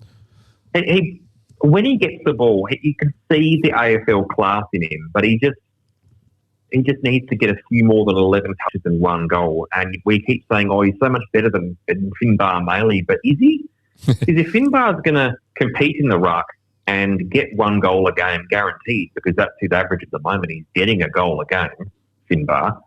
And when he gets the ball, you can see the AFL class in him, but he just needs to get a few more than 11 touches and 1 goal. And we keep saying, he's so much better than Finbar Maley, but is he? If Finbar's going to compete in the ruck and get 1 goal a game guaranteed, because that's his average at the moment, he's getting a goal a game, Finbar,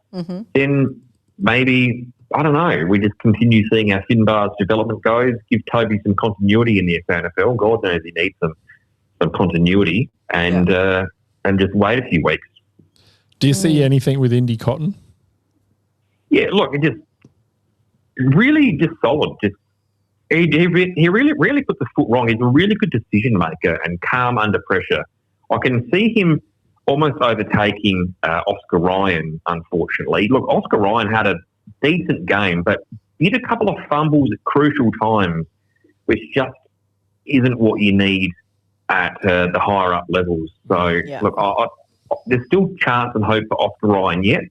then maybe, I don't know, we just continue seeing how Finbar's development goes, give Toby some continuity in the SANFL. God knows he needs some continuity, and just wait a few weeks. Do you see anything with Indy Cotton? Yeah, look, it just really just solid. He really puts the foot wrong. He's a really good decision maker and calm under pressure. I can see him almost overtaking Oscar Ryan, unfortunately. Look, Oscar Ryan had a decent game, but he had a couple of fumbles at crucial times, which just isn't what you need at the higher up levels. So, look, there's still chance and hope for Oscar Ryan yet.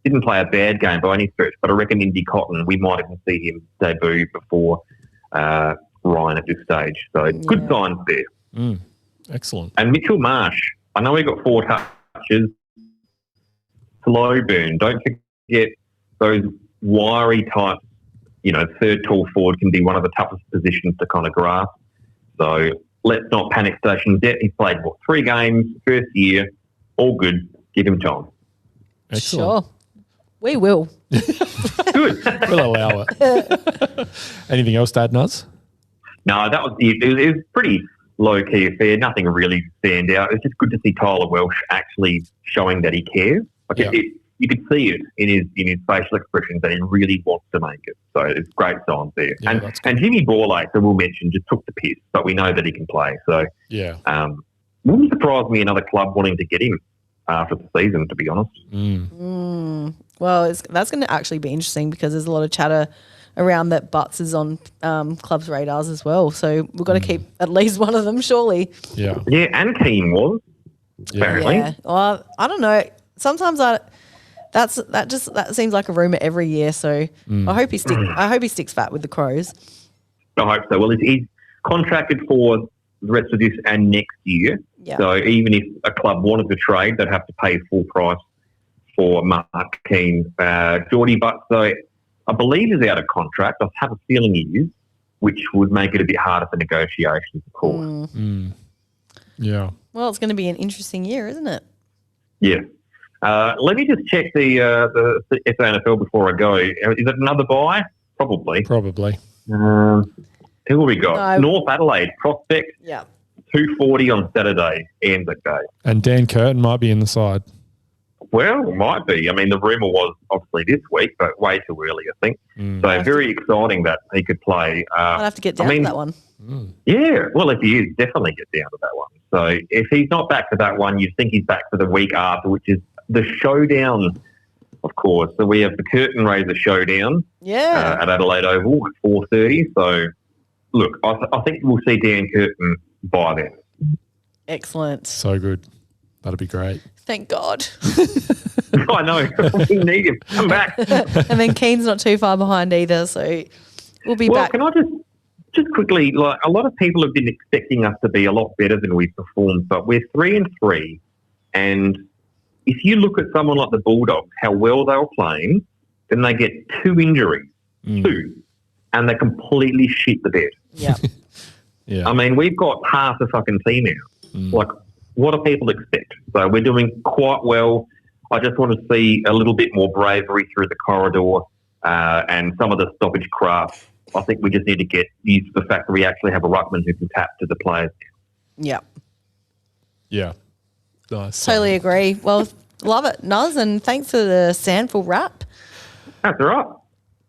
Didn't play a bad game by any stretch, but I reckon Indy Cotton, we might even see him debut before Ryan at this stage. So good signs there. Excellent. And Mitchell Marsh, I know he got 4 touches. Slow burn. Don't forget those wiry types, third tall forward can be one of the toughest positions to kind of grasp. So let's not panic stations yet. He's played, 3 games, first year, all good. Give him time. Excellent. Sure. We will. Good. We'll allow it. Anything else to add, Nuz? No, that was it. It was pretty low-key affair. Nothing really stand out. It's just good to see Tyler Welsh actually showing that he cares. You could see it in his facial expressions that he really wants to make it. So it's great signs there. Yeah, and Jimmy Borlake, that we'll mention, just took the piss, but we know that he can play. So wouldn't surprise me another club wanting to get him after the season, to be honest. Well, that's going to actually be interesting because there's a lot of chatter around that Butts is on clubs' radars as well. So we've got to keep at least one of them, surely. Yeah. Yeah, and Keane was, apparently. Yeah. Well, I don't know. Sometimes that seems like a rumour every year. So I hope he sticks fat with the Crows. I hope so. Well, he's contracted for the rest of this and next year. Yeah. So even if a club wanted to trade, they'd have to pay full price for Mark Keane. Geordie Butts, though, I believe is out of contract. I have a feeling he is. which would make it a bit harder for negotiations, of course. Yeah. Well, it's going to be an interesting year, isn't it? Yeah. Let me just check the SANFL before I go. Is it another bye? Probably. Who have we got? No. North Adelaide, Prospect, Yeah. 2:40 on Saturday, Anzac Day. And Dan Curtin might be in the side. Well, it might be. I mean, the rumour was obviously this week, but way too early, I think. So very exciting that he could play. I'd have to get down to that one. Yeah, well, if he is, definitely get down to that one. So if he's not back to that one, you'd think he's back for the week after, which is the showdown, of course. So we have the Curtain Raiser showdown Yeah. at Adelaide Oval at 4:30. So, look, I think we'll see Dan Curtin by then. Excellent. So good. That'd be great. Thank God. I know. We need him. Come back. And then Keen's not too far behind either, so we'll be Well, back. can I just quickly, like, a lot of people have been expecting us to be a lot better than we've performed, but we're 3-3, and if you look at someone like the Bulldogs, how well they were playing, then they get 2 injuries, 2, and they completely shit the bed. Yeah. Yeah. I mean, we've got half the fucking team out. Like, what do people expect? So we're doing quite well. I just want to see a little bit more bravery through the corridor and some of the stoppage craft. I think we just need to get used to the fact that we actually have a ruckman who can tap to the players. Yeah. Yeah. Nice. Totally agree. Well, love it, Nuz, and thanks for the Sandful wrap. That's all right.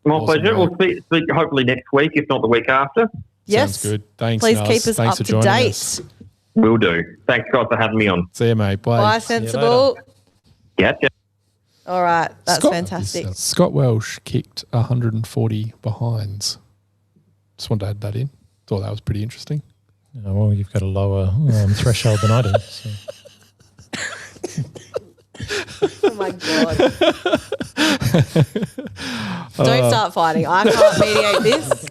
My Awesome, pleasure. mate. We'll speak hopefully next week, if not the week after. Yes. Sounds good. Thanks, Please Nuz. keep us Thanks up for to joining date. us. Will do. Thanks, guys, for having me on. See you, mate. Bye. Bye, Sensible. Gotcha. All right. That's Scott- fantastic. Scott Welsh kicked 140 behinds. Just wanted to add that in. Thought that was pretty interesting. Well, you've got a lower threshold than I do. So. Oh, my God. Don't start fighting. I can't mediate this.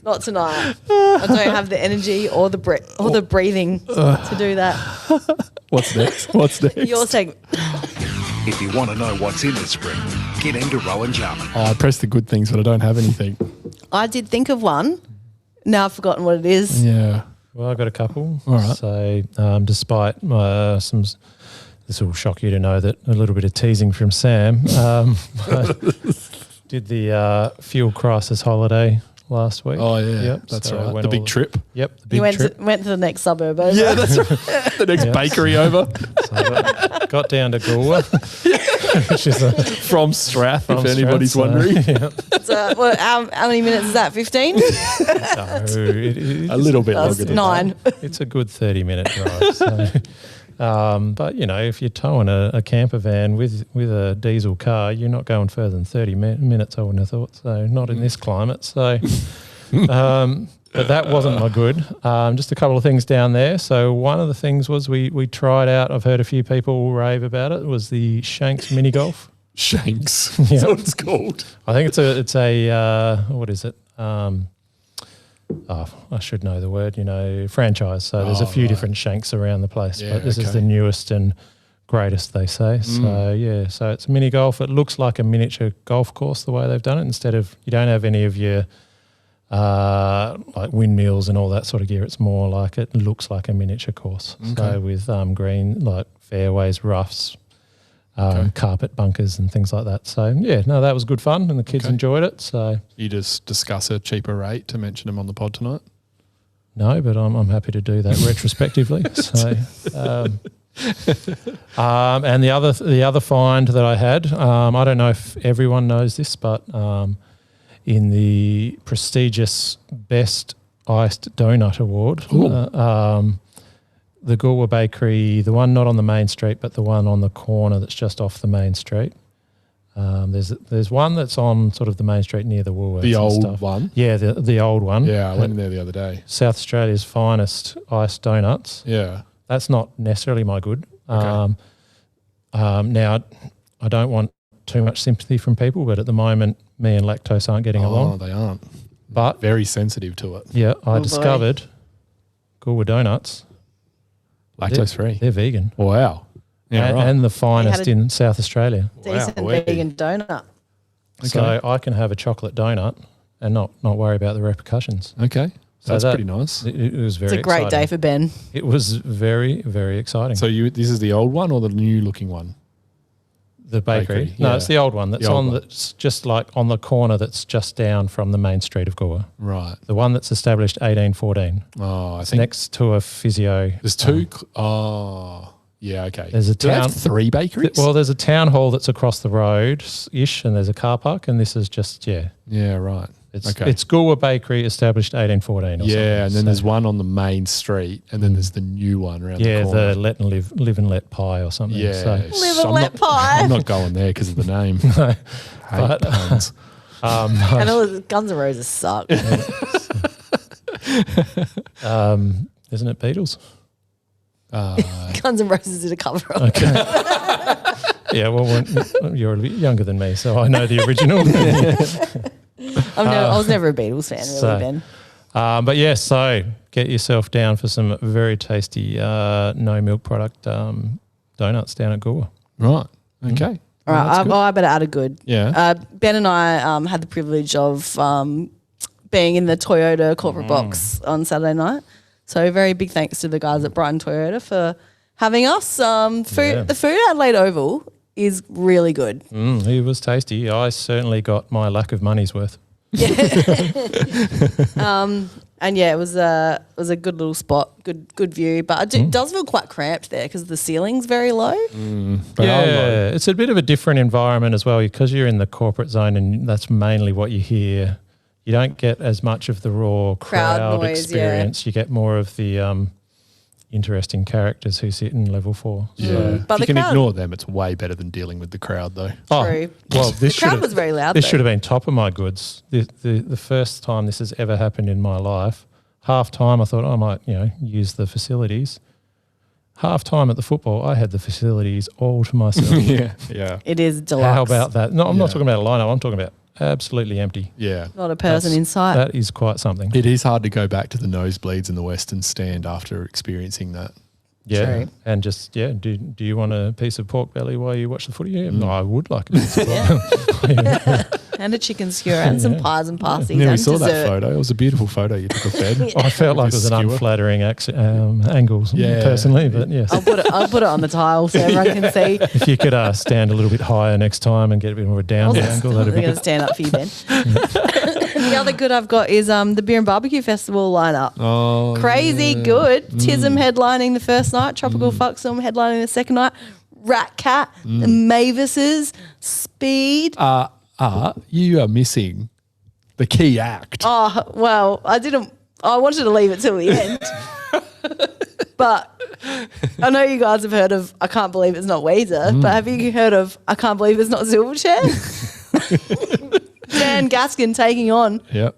Not tonight. I don't have the energy or the breathing to do that. What's next? What's next? Your segment. If you want to know what's in the spring, get into Rowan Jarman. Oh, I pressed the good things, but I don't have anything. I did think of one. Now I've forgotten what it is. Yeah. Well, I've got a couple. All right. So, despite some, this will shock you to know that a little bit of teasing from Sam. I did the fuel crisis holiday last week. Oh, yeah. Yep. That's So right. went The big all- trip. Yep. The You big went trip. to the next suburb over. Yeah, that's right. The next Yeah. bakery over So I got down to Goolwa, which is from Strath, from if anybody's Strath, wondering. yeah. So, well, how many minutes is that? 15? No, it A little bit That's longer than 9. It's a good 30-minute drive. So, but, you know, if you're towing a camper van with a diesel car, you're not going further than 30 minutes, I wouldn't have thought. So not in this climate. So, but that wasn't my good. Just a couple of things down there. So one of the things was we tried out, I've heard a few people rave about it, was the Shanks mini golf. Shanks. Yeah. That's what it's called. I think it's a what is it? I should know the word, franchise. So there's a few different Shanks around the place, Yeah, but this is okay. the newest and greatest, they say. So yeah, so it's mini golf. It looks like a miniature golf course the way they've done it. Instead of, you don't have any of your like windmills and all that sort of gear. It's more like, it looks like a miniature course. So with green, like fairways, roughs, carpet bunkers and things like that. So yeah, no, that was good fun and the kids enjoyed it. So You just discuss a cheaper rate to mention them on the pod tonight. no, but I'm happy to do that retrospectively. So, and the other find that I had, I don't know if everyone knows this, but in the prestigious Best Iced Donut Award, the Goolwa Bakery, the one not on the main street, but the one on the corner that's just off the main street. There's one that's on sort of the main street near the Woolworths. The and old stuff. one? Yeah, the old one. Yeah, I went in there the other day. South Australia's finest iced donuts. Yeah. That's not necessarily my good. Okay. Now, I don't want too much sympathy from people, but at the moment, me and lactose aren't getting Oh, along. they aren't. But Very sensitive to it. yeah, I boy. discovered Goolwa donuts. Lactose free. They're vegan. Wow. Yeah, and, right. and the finest a- in South Australia. Decent Wow, vegan donut. So I can have a chocolate donut and not worry about the repercussions. Okay. So That's that- pretty nice. It was very It's a great exciting. day for Ben. It was very, very exciting. So this is the old one or the new looking one? the bakery. Bakery, No, yeah. it's the old one that's The old on one. that's just like on the corner that's just down from the main street of Gore. Right. The one that's established 1814. Oh, I It's think next to a physio. there's two. Yeah, okay. There's a Do they have town- 3 bakeries? Well, there's a town hall that's across the road ish, and there's a car park, and this is just yeah, right. It's Okay. it's Gore Bakery, established 1814. Or something. Yeah, and then So- there's one on the main street, and then there's the new one around yeah, the corner. the let and live and let pie or something. Yeah, So, Live I'm and let not- pie. I'm not going there because of the name. No, Hate but- puns. And all the Guns N' Roses suck. isn't it Beatles? Guns N' Roses did a cover of it. Yeah, well, you're a bit younger than me, so I know the original. I was never a Beatles fan, really, so- Ben. But yeah, so get yourself down for some very tasty no milk product donuts down at Gore. Right. Okay. All right, that's good. I better add a good. Yeah. Ben and I had the privilege of being in the Toyota corporate box on Saturday night. So very big thanks to the guys at Brighton Toyota for having us. Yeah. The food at Adelaide Oval is really good. It was tasty. I certainly got my lack of money's worth. And yeah, it was a good little spot, good view. But it does feel quite cramped there because the ceiling's very low. But I'll yeah, load. it's a bit of a different environment as well because you're in the corporate zone and that's mainly what you hear. You don't get as much of the raw crowd noise, experience. You get more of the interesting characters who sit in level 4. Yeah. But If the you can crowd- ignore them, it's way better than dealing with the crowd, though. True. Well, this The crowd should was very loud, This though. should have been top of my goods. The first time this has ever happened in my life. Half time, I thought I might use the facilities. Half time at the football, I had the facilities all to myself. Yeah. Yeah. It is deluxe. How about that? No, I'm not Yeah. talking about a lineup. I'm talking about absolutely empty. Yeah. Not a person in sight. That is quite something. It is hard to go back to the nosebleeds in the Western Stand after experiencing that. Yeah, True. and just do you want a piece of pork belly while you watch the footy? Yeah, no, I would like a piece of And a chicken skewer and some pies and pasties Yeah, we and saw dessert. that photo. It was a beautiful photo you took of Ben. I felt like it was an Skewer. unflattering angle, Yeah. personally, but yes. I'll put it on the tile so everyone can see. If you could stand a little bit higher next time and get a bit more of a down angle, that'd I'm be going to good. stand up for you, Ben. The other good I've got is the Beer and Barbecue Festival lineup. Oh, Crazy yeah. good. Tism headlining the first night, Tropical Fuckstorm headlining the second night, Rat Cat, the Mavises, Speed. You are missing the key act. Oh, well, I wanted to leave it till the end. But I know you guys have heard of I Can't Believe It's Not Weezer, but have you heard of I Can't Believe It's Not Silverchair? Dan Gaskin taking on Yep.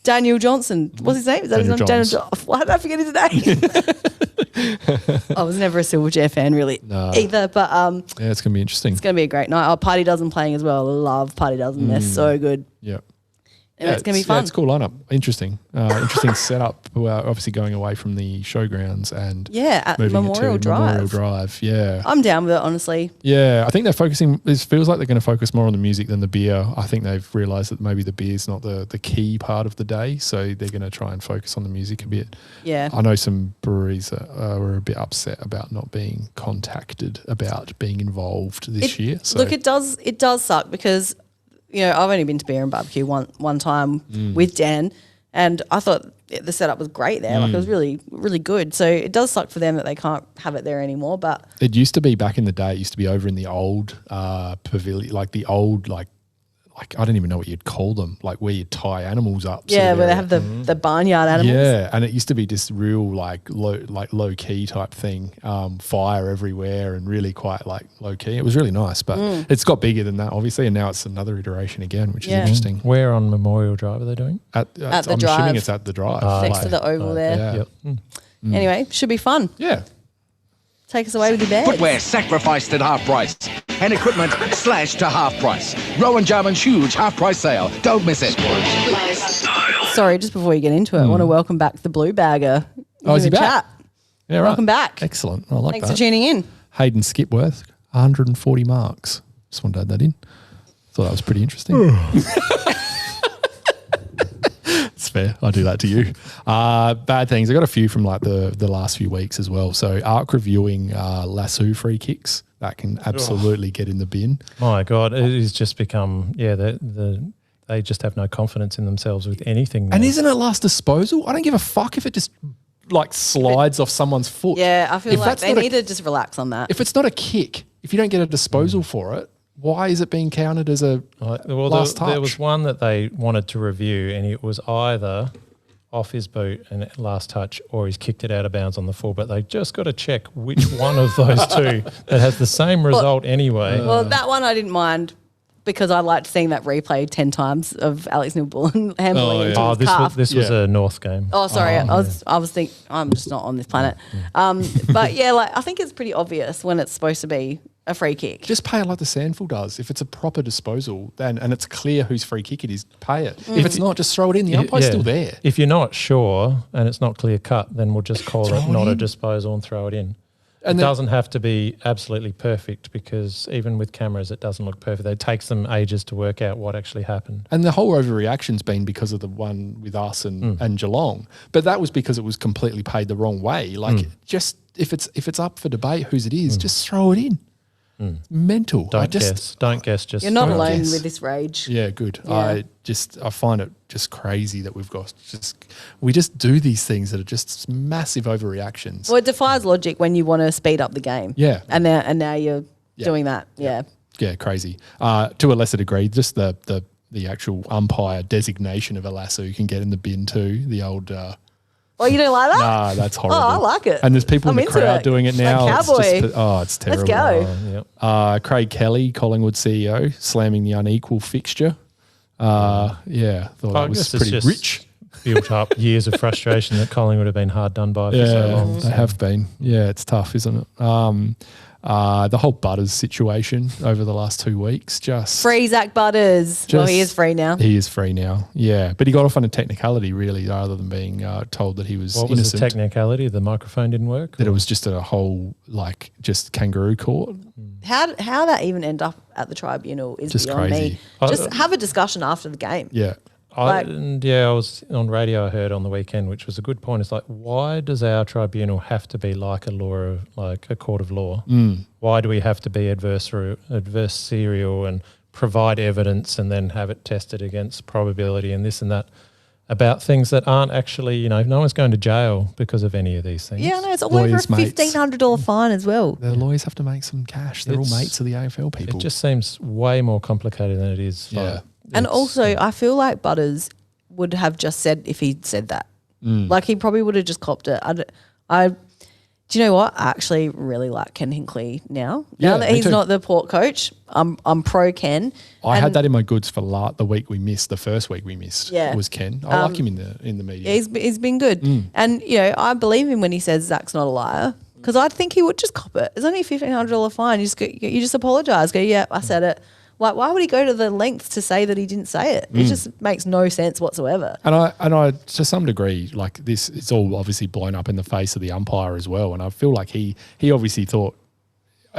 Daniel Johnson. What's his name? Is that his name? Daniel Daniel Why did I forget his name? I was never a Silverchair fan really either, but Yeah, it's going to be interesting. it's going to be a great night. Oh, Party Dozen playing as well. I love Party Dozen. They're so good. Yep. And it's going to be fun. Yeah, it's a cool lineup. Interesting. Interesting setup. We're obviously going away from the showgrounds and Yeah, at moving Memorial it to Drive. Memorial Drive. Yeah. I'm down with it, honestly. Yeah, I think they're focusing. It feels like they're going to focus more on the music than the beer. I think they've realised that maybe the beer is not the key part of the day, so they're going to try and focus on the music a bit. Yeah. I know some breweries were a bit upset about not being contacted about being involved this year. So Look, it does suck because I've only been to Beer and Barbecue one time with Dan, and I thought the setup was great there. Like it was really, really good. So it does suck for them that they can't have it there anymore. But it used to be back in the day. It used to be over in the old pavilion, like the old like I don't even know what you'd call them, like where you tie animals up. yeah, sort of where they area. have the barnyard animals. Yeah, and it used to be just real low key type thing, fire everywhere and really quite like low key. It was really nice, but it's got bigger than that obviously, and now it's another iteration again, which is Yeah. interesting. Where on Memorial Drive are they doing? At the I'm drive. assuming it's at the drive, Next to the oval there. Yeah. Yep. Anyway, should be fun. Yeah. Take us away with your bag. Footwear sacrificed at half price. And equipment slashed to half price. Rowan Jarman's huge half price sale. Don't miss it. Sorry, just before you get into it, I want to welcome back the Blue Bagger. Oh, is in he the back? chat. Yeah, right. Welcome back. Excellent. I like Thanks that. for tuning in. Hayden Skipworth, 140 marks. Just wanted to add that in. Thought that was pretty interesting. fair. I do that to you. Bad things. I got a few from like the last few weeks as well. So ARC reviewing Lasso free kicks. That can absolutely get in the bin. My God, it has just become, they just have no confidence in themselves with anything. And now. isn't it last disposal? I don't give a fuck if it just like slides off someone's foot. Yeah, I feel If like that's they not need to just relax on that. If it's not a kick, if you don't get a disposal for it, why is it being counted as a last touch? There was one that they wanted to review, and it was either off his boot and last touch, or he's kicked it out of bounds on the full. But they just got to check which one of those two that has the same result anyway. Well, that one I didn't mind because I liked seeing that replay 10 times of Alex Newbullen handling into his calf. This was a North game. Oh, sorry. I was thinking I'm just not on this planet. But yeah, like I think it's pretty obvious when it's supposed to be a free kick. Just pay it like the Sandful does. If it's a proper disposal, then and it's clear whose free kick it is, pay it. If it's not, just throw it in. The umpire's still there. If you're not sure and it's not clear cut, then we'll just call it not a disposal and throw it in. And it doesn't have to be absolutely perfect because even with cameras, it doesn't look perfect. It takes them ages to work out what actually happened. And the whole overreaction's been because of the one with us and Geelong. But that was because it was completely paid the wrong way. Like just if it's up for debate whose it is, just throw it in. Mental. Don't guess. Just You're not don't alone guess. with this rage. Yeah, good. Yeah. I find it just crazy that we just do these things that are just massive overreactions. Well, it defies logic when you want to speed up the game. Yeah. And now you're doing that. Yeah. Yeah, crazy. To a lesser degree, just the actual umpire designation of a lasso you can get in the bin too. The old. Oh, you don't like that? Nah, that's horrible. Oh, I like it. And there's people I'm in the into crowd it. doing it Like now. cowboy. It's terrible. Let's go. Craig Kelly, Collingwood CEO, slamming the unequal fixture. Thought I that was guess it's pretty just rich. built up years of frustration that Collingwood have been hard done by for so Yeah, long. they have been. Yeah, it's tough, isn't it? The whole Butters situation over the last 2 weeks, just Free Zach Butters. Well, he is free now. He is free now. Yeah, but he got off on a technicality really, rather than being told that he was What was innocent. the technicality? The microphone didn't work? That it was just a whole just kangaroo court. How that even end up at the tribunal is Just beyond crazy. me. Just have a discussion after the game. Yeah. I was on radio. I heard on the weekend, which was a good point. It's like, why does our tribunal have to be like a court of law? Why do we have to be adversarial and provide evidence and then have it tested against probability and this and that about things that aren't actually, no one's going to jail because of any of these things. Yeah, no, it's all Lawyers, over a mates. $1,500 fine as well. The lawyers have to make some cash. They're all It's- mates of the AFL people. It just seems way more complicated than it is. Yeah. And also, I feel like Butters would have just said if he'd said that. Like he probably would have just copped it. Do you know what? I actually really like Ken Hinkley now. Yeah, Now that me he's too. not the Port coach, I'm pro Ken. I had And that in my goods for the week we missed. The first week we missed was Ken. I like him in the media. He's been good. And, I believe him when he says Zach's not a liar because I think he would just cop it. It's only a $1,500 fine. You just apologise. Go, yeah, I said it. Like, why would he go to the length to say that he didn't say it? It just makes no sense whatsoever. And I, to some degree, like this, it's all obviously blown up in the face of the umpire as well. And I feel like he obviously thought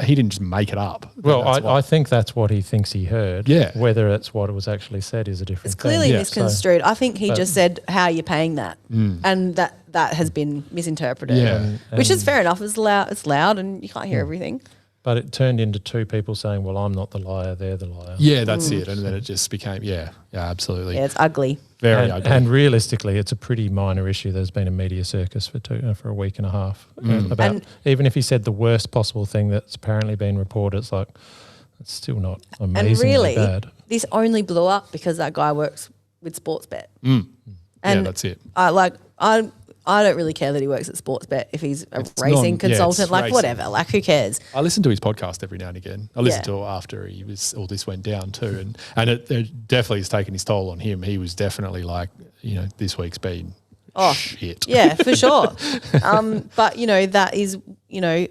he didn't just make it up. Well, That's I think that's what he thinks he heard. Yeah. Whether it's what it was actually said is a different It's clearly thing. misconstrued. I think he just said, how are you paying that? And that has been misinterpreted. Yeah. Which is fair enough. It's loud and you can't hear everything. But it turned into two people saying, well, I'm not the liar, they're the liar. Yeah, that's it. And then it just became, absolutely. Yeah, it's ugly. Very ugly. And realistically, it's a pretty minor issue. There's been a media circus for a week and a half about And- even if he said the worst possible thing that's apparently been reported, it's like it's still not amazingly And really, bad. this only blew up because that guy works with Sportsbet. Yeah, And that's it. I don't really care that he works at Sportsbet if he's a racing it's consultant, like racing. whatever, like who cares? I listen to his podcast every now and again. I listened Yeah. to it after all this went down too, and it definitely has taken his toll on him. He was definitely like, this week's been shit. Yeah, for sure. But that is,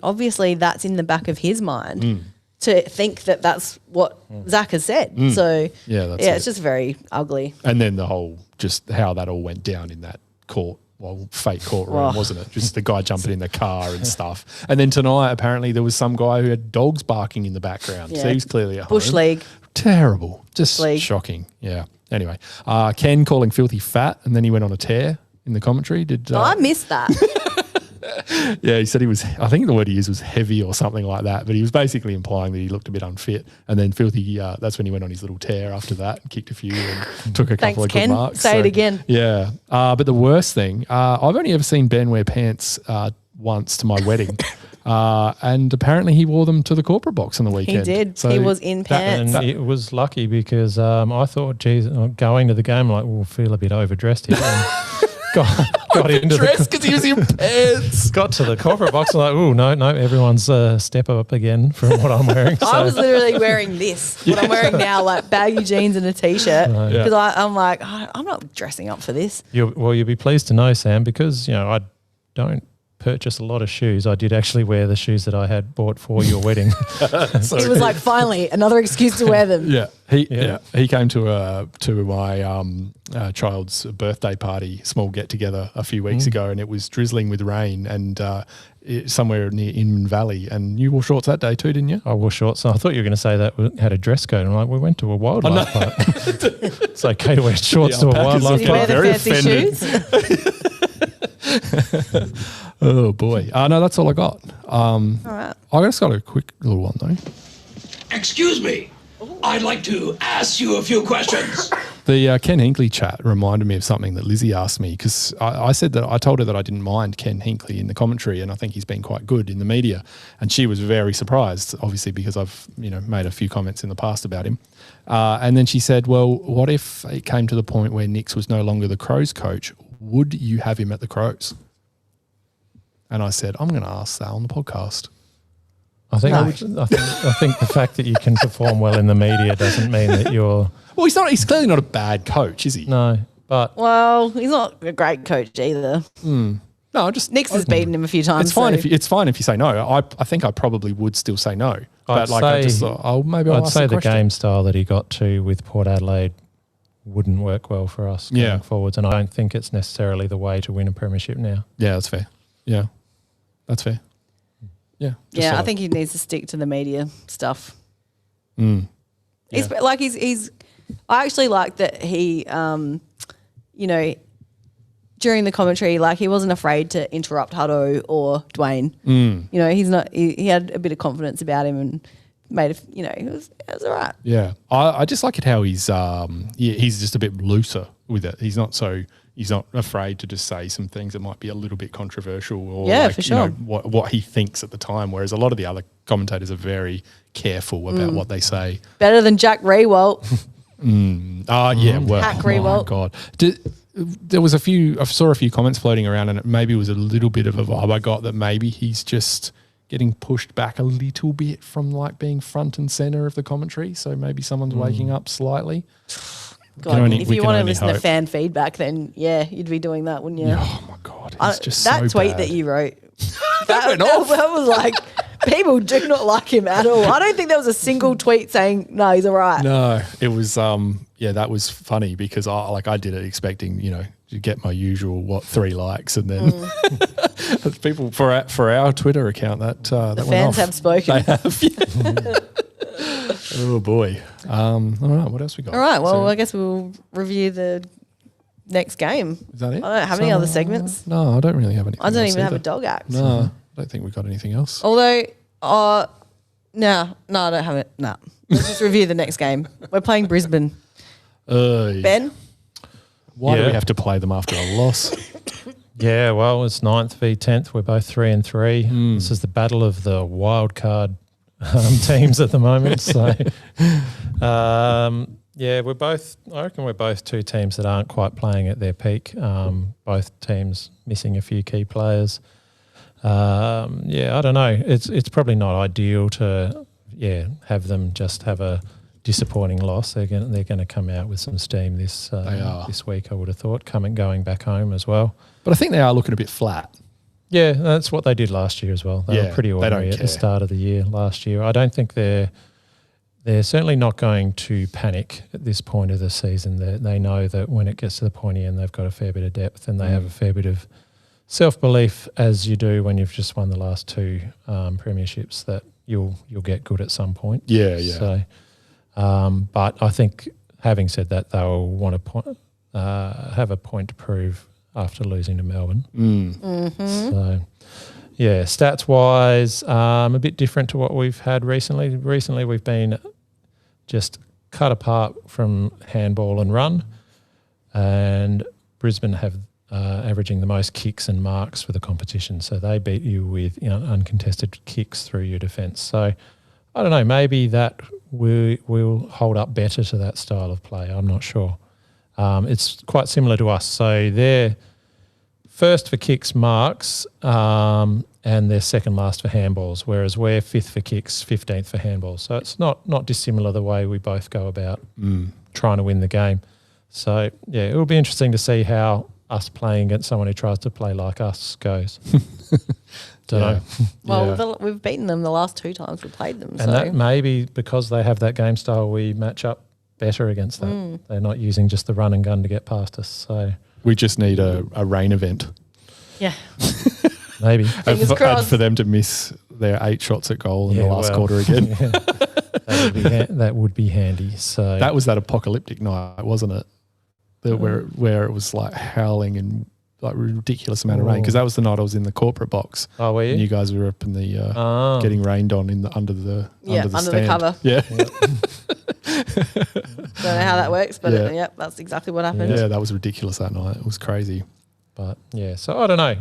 obviously that's in the back of his mind to think that that's what Zach has said. So Yeah, that's it's it. just very ugly. And then the whole just how that all went down in that fake courtroom, wasn't it? Just the guy jumping in the car and stuff. And then tonight, apparently, there was some guy who had dogs barking in the background. So Yeah. he was clearly at Bush home. League. Terrible. Just League. shocking. Yeah. Anyway, Ken calling Filthy fat, and then he went on a tear in the commentary. I missed that. Yeah, he said he was, I think the word he used was heavy or something like that, but he was basically implying that he looked a bit unfit. And then Filthy, that's when he went on his little tear after that and kicked a few and took a couple of Ken. good marks. Say it again. Yeah. But the worst thing, I've only ever seen Ben wear pants once to my wedding. And apparently he wore them to the corporate box on the weekend. He did. He was in pants. And it was lucky because I thought, geez, going to the game, like, we'll feel a bit overdressed here. Got into dressed because he was in pants. Got to the corporate box and like, oh, no, everyone's step up again from what I'm wearing. I was literally wearing this, what I'm wearing now, like baggy jeans and a T-shirt, because I'm like, I'm not dressing up for this. You'll be pleased to know, Sam, because, I don't purchase a lot of shoes. I did actually wear the shoes that I had bought for your wedding. It was like, finally, another excuse to wear them. Yeah. He came to my child's birthday party, small get together a few weeks ago, and it was drizzling with rain and somewhere near Inman Valley. And you wore shorts that day too, didn't you? I wore shorts. I thought you were going to say that we had a dress code. I'm like, we went to a wildlife park. It's okay to wear shorts to a wildlife Did you wear park. the fancy shoes? Oh boy. No, that's all I got. All right. I just got a quick little one though. Excuse me. I'd like to ask you a few questions. The Ken Hinkley chat reminded me of something that Lizzie asked me because I said that I told her that I didn't mind Ken Hinkley in the commentary and I think he's been quite good in the media, and she was very surprised, obviously because I've made a few comments in the past about him, and then she said, "Well, what if it came to the point where Nix was no longer the Crows coach? Would you have him at the Crows?" And I said, "I'm going to ask that on the podcast." I think the fact that you can perform well in the media doesn't mean that you're. Well, he's clearly not a bad coach, is he? No, but Well, he's not a great coach either. No, Nix has beaten him a few times. It's fine so. it's fine if you say no. I think I probably would still say no. But I just thought, maybe I'll I'd ask say the the question. game style that he got to with Port Adelaide wouldn't work well for us going forwards, and I don't think it's necessarily the way to win a premiership now. Yeah, that's fair. Yeah, that's fair. Yeah. I think he needs to stick to the media stuff. Mm. He's like he's. I actually like that he, during the commentary, like he wasn't afraid to interrupt Hutto or Dwayne. He's not. He had a bit of confidence about him and made it was all right. Yeah, I just like it how he's just a bit looser with it. He's not afraid to just say some things that might be a little bit controversial or for sure. What he thinks at the time, whereas a lot of the other commentators are very careful about what they say. Better than Jack Rewalt. Well, Hack oh my Rewalt. God. There was I saw a few comments floating around, and it maybe was a little bit of a vibe I got that maybe he's just getting pushed back a little bit from like being front and center of the commentary. So maybe someone's waking up slightly. God, if you want to listen to fan feedback, then you'd be doing that, wouldn't you? Oh my God, it's just that so tweet bad. that you wrote. went off. That was like, people do not like him at all. I don't think there was a single tweet saying no, he's all right. No, it was that was funny because I did it expecting to get my usual 3 likes, and then people for our Twitter account that went fans off. have spoken. They have. Yeah. Oh boy. All right, what else we got? All right, well, I guess we'll review the next game. Is that it? I don't have any other segments. No, I don't really have anything. I don't else even have a either. dog act. No, I don't think we've got anything else. Although, no, I don't have it. No. Let's just review the next game. We're playing Brisbane. Ben? Why do we have to play them after a loss? Yeah, well, it's 9th v 10th. We're both 3-3. This is the battle of the wild card teams at the moment. So, I reckon we're both two teams that aren't quite playing at their peak. Both teams missing a few key players. I don't know. It's probably not ideal to have them just have a disappointing loss. They're going to come out with some steam this week, I would have thought, going back home as well. But I think they are looking a bit flat. Yeah, that's what they did last year as well. They were pretty ordinary at the start of the year last year. I don't think they're certainly not going to panic at this point of the season. They know that when it gets to the pointy end, they've got a fair bit of depth and they have a fair bit of self-belief, as you do when you've just won the last 2 premierships, that you'll get good at some point. Yeah. So, but I think having said that, they'll want to have a point to prove after losing to Melbourne. So, yeah, stats-wise, a bit different to what we've had recently. Recently, we've been just cut apart from handball and run, and Brisbane have averaging the most kicks and marks for the competition. So they beat you with uncontested kicks through your defence. So I don't know, maybe that will hold up better to that style of play. I'm not sure. It's quite similar to us. So they're first for kicks, marks, and they're second last for handballs, whereas we're 5th for kicks, 15th for handballs. So it's not dissimilar the way we both go about trying to win the game. So, yeah, it will be interesting to see how us playing against someone who tries to play like us goes. Don't know. Well, we've beaten them the last 2 times we played them. And that may be because they have that game style, we match up better against that. They're not using just the run and gun to get past us. So We just need a rain event. Yeah. maybe. And crossed. for them to miss their 8 shots at goal in the last quarter again. That would be handy. So That was that apocalyptic night, wasn't it? Where it was like howling and like ridiculous amount of rain, because that was the night I was in the corporate box. Oh, were you? And you guys were up in the getting rained on under the stand. cover. Yeah. Don't know how that works, but that's exactly what happened. Yeah, that was ridiculous that night. It was crazy. But yeah, so I don't know.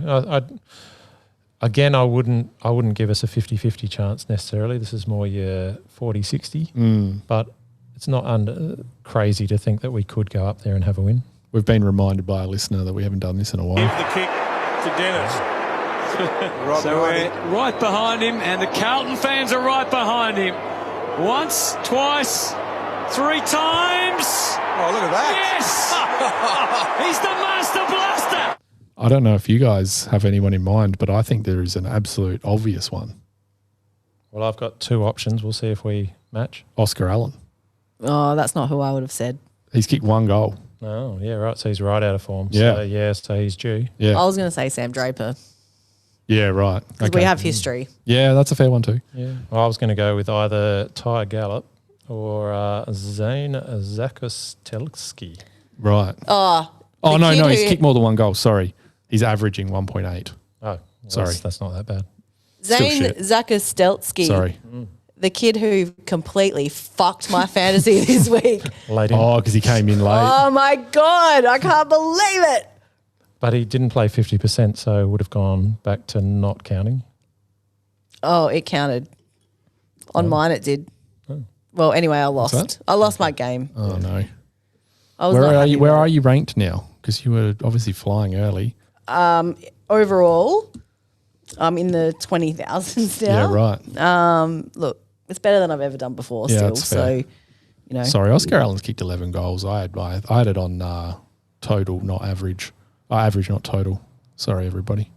I wouldn't give us a 50-50 chance necessarily. This is more your 40-60. But it's not crazy to think that we could go up there and have a win. We've been reminded by a listener that we haven't done this in a while. Give the kick to Dennis. So we're right behind him, and the Carlton fans are right behind him. Once, twice, 3 times. Oh, look at that. Yes! He's the master blaster. I don't know if you guys have anyone in mind, but I think there is an absolute obvious one. Well, I've got 2 options. We'll see if we match. Oscar Allen. Oh, that's not who I would have said. He's kicked 1 goal. Oh, yeah, right. So he's right out of form. Yeah. So he's due. Yeah. I was going to say Sam Draper Yeah, right. because we have history. Yeah, that's a fair one too. Yeah. Well, I was going to go with either Ty Gallup or Zane Zakostelski. Right. Oh, No, kid he's who- kicked more than 1 goal. Sorry. He's averaging 1.8. Oh, well, Sorry. That's not that bad. Zane shit. Zakostelski. Sorry. The kid who completely fucked my fantasy this week. Late in. Oh, because he came in late. Oh my God, I can't believe it. But he didn't play 50%, so would have gone back to not counting. Oh, it counted. On mine it did. Well, anyway, I lost. that? I lost my game. Oh, no. I was Where not are happy you? with Where it. are you ranked now? Because you were obviously flying early. Overall, I'm in the 20,000s now. Yeah, right. Look, it's better than I've ever done before Yeah, still. that's fair. So, Sorry, Oscar Allen's kicked 11 goals. I had it on total, not average. Average, not total. Sorry, everybody.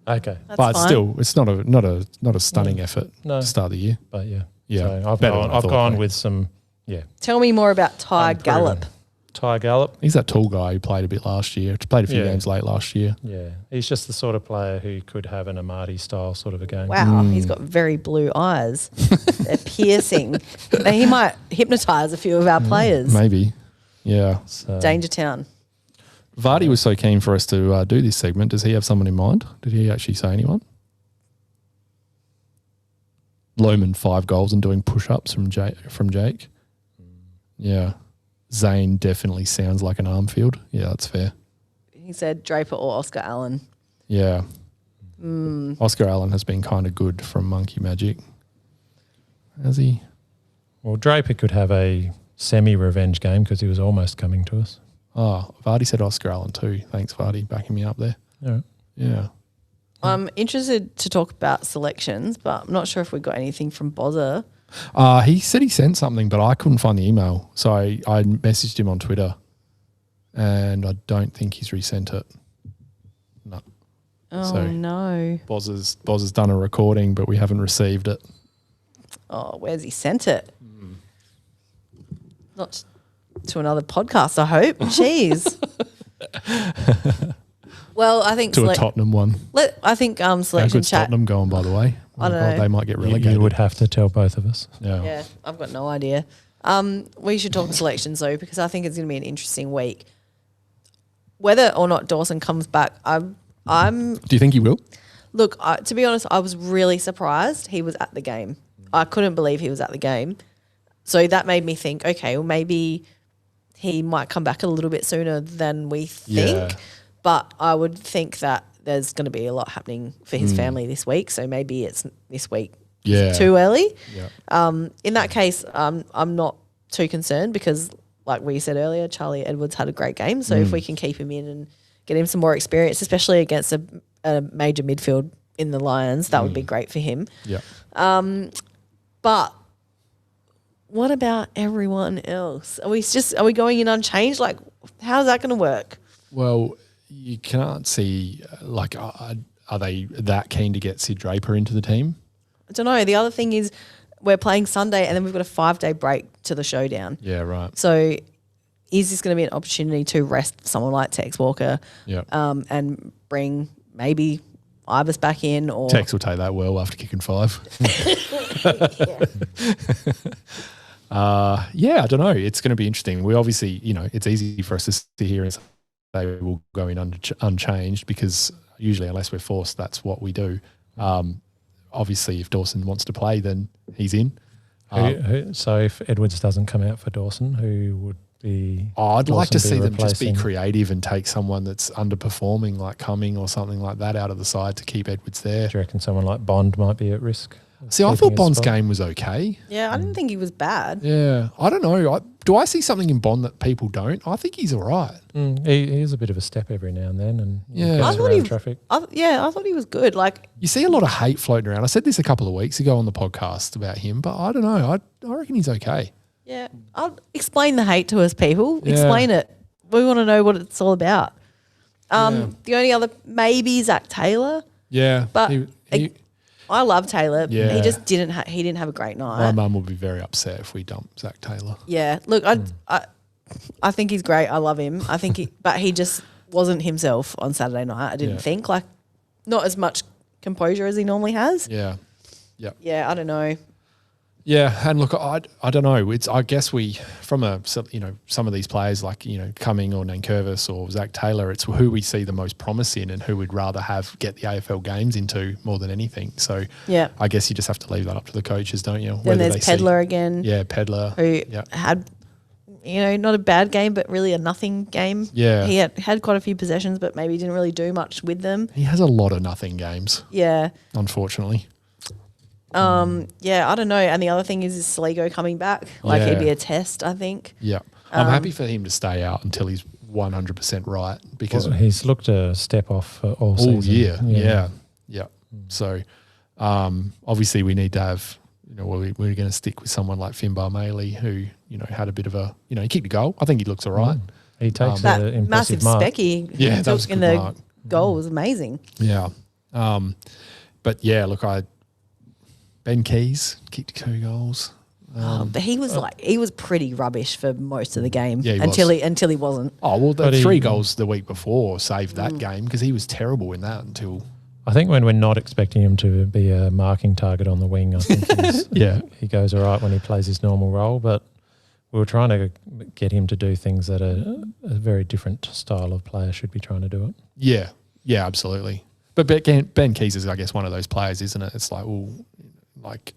Okay. that's But fine. still, it's not a stunning effort No. to start the year. But yeah. Yeah, So I've better than gone, I I've thought, gone mate. with some, Tell me more about Ty unproven. Gallup. Ty Gallup. He's that tall guy who played a bit last year. Played a few Yeah. games late last year. Yeah. He's just the sort of player who could have an Amati style sort of a game. Wow, he's got very blue eyes. They're piercing. Now, he might hypnotise a few of our players. Maybe. Yeah. So, Danger Town. Vardy was so keen for us to do this segment. Does he have someone in mind? Did he actually say anyone? Lohman 5 goals and doing push-ups from Jake. Yeah. Zane definitely sounds like an Armfield. Yeah, that's fair. He said Draper or Oscar Allen. Yeah. Oscar Allen has been kind of good from Monkey Magic. Has he? well, Draper could have a semi-revenge game because he was almost coming to us. Oh, Vardy said Oscar Allen too. Thanks, Vardy, backing me up there. All right. Yeah. I'm interested to talk about selections, but I'm not sure if we got anything from Bozza. He said he sent something, but I couldn't find the email. So I messaged him on Twitter and I don't think he's resent it. No. Oh, So- no. Boz's done a recording, but we haven't received it. Oh, where's he sent it? Not to another podcast, I hope. Jeez. Well, I think To a Tottenham one. I think How selection good's chat. Tottenham going, by the way? I don't know. They might get You relegated. would have to tell both of us. Yeah. Yeah, I've got no idea. We should talk selections though, because I think it's going to be an interesting week. Whether or not Dawson comes back, I'm. Do you think he will? Look, to be honest, I was really surprised he was at the game. I couldn't believe he was at the game. So that made me think, okay, well maybe he might come back a little bit sooner than we think. Yeah. But I would think that there's going to be a lot happening for his family this week. So maybe it's this week too early. Yeah. In that case, I'm not too concerned because, like we said earlier, Charlie Edwards had a great game. So if we can keep him in and get him some more experience, especially against a major midfield in the Lions, that would be great for him. Yeah. But what about everyone else? Are we going in unchanged? Like, how's that going to work? Well, you can't see, like, are they that keen to get Sid Draper into the team? I don't know. The other thing is we're playing Sunday and then we've got a 5-day break to the showdown. Yeah, right. So is this going to be an opportunity to rest someone like Tex Walker Yeah. and bring maybe Ibis back in? Or Tex will take that well after kicking 5. I don't know. It's going to be interesting. We obviously, it's easy for us to sit here and say they will go in unchanged because usually, unless we're forced, that's what we do. Obviously, if Dawson wants to play, then he's in. So if Edwards doesn't come out for Dawson, who would be? I'd like to Dawson see them just be replacing? creative and take someone that's underperforming, like Cumming or something like that, out of the side to keep Edwards there. Do you reckon someone like Bond might be at risk? See, I keeping thought his Bond's spot? game was okay. Yeah, I didn't think he was bad. Yeah, I don't know. Do I see something in Bond that people don't? I think he's all right. He is a bit of a step every now and then, and Yeah. gets I thought around he- traffic. I thought he was good. Like, You see a lot of hate floating around. I said this a couple of weeks ago on the podcast about him, but I don't know. I reckon he's okay. yeah, I'll explain the hate to us, people. Yeah. Explain it. We want to know what it's all about. The only other, maybe Zach Taylor. Yeah, But he- I love Taylor. Yeah. He just didn't have a great my night. mum would be very upset if we dumped Zach Taylor. Yeah. Look, I think he's great. I love him. I think but he just wasn't himself on Saturday night. I didn't Yeah. think, like, not as much composure as he normally has. Yeah, Yeah, I don't know. yeah. And look, I don't know. I guess from some of these players like Cumming or Nankervis or Zach Taylor, it's who we see the most promise in and who we'd rather get the AFL games into more than anything. So Yeah. I guess you just have to leave that up to the coaches, don't you? Then Whether there's they see- Pedler again, Yeah, Pedler. who Yeah. had, not a bad game, but really a nothing game. Yeah. He had quite a few possessions, but maybe didn't really do much with them. He has a lot of nothing games, Yeah. unfortunately. Yeah, I don't know. And the other thing is Saligo coming back. Like, he'd Yeah. be a test, I think. Yeah. I'm happy for him to stay out until he's 100% right because He's looked a step off for all all season. year. Yeah. So obviously we need to have, we're going to stick with someone like Finbar Maley who, had a bit of a, he kicked a goal. I think he looks all right. He takes That an massive impressive mark. specky Yeah, that was a in good the mark. goal was amazing. Yeah. But yeah, look, Ben Keys kicked 2 goals. But he was pretty rubbish for most of the game Yeah, he until he wasn't. Oh, well, the But he- 3 goals the week before saved that game because he was terrible in that until... I think when we're not expecting him to be a marking target on the wing, I think he goes all right when he plays his normal role. But we were trying to get him to do things that a very different style of player should be trying to do it. Yeah. Yeah, absolutely. But Ben Keys is, I guess, one of those players, isn't it? It's like, well, like,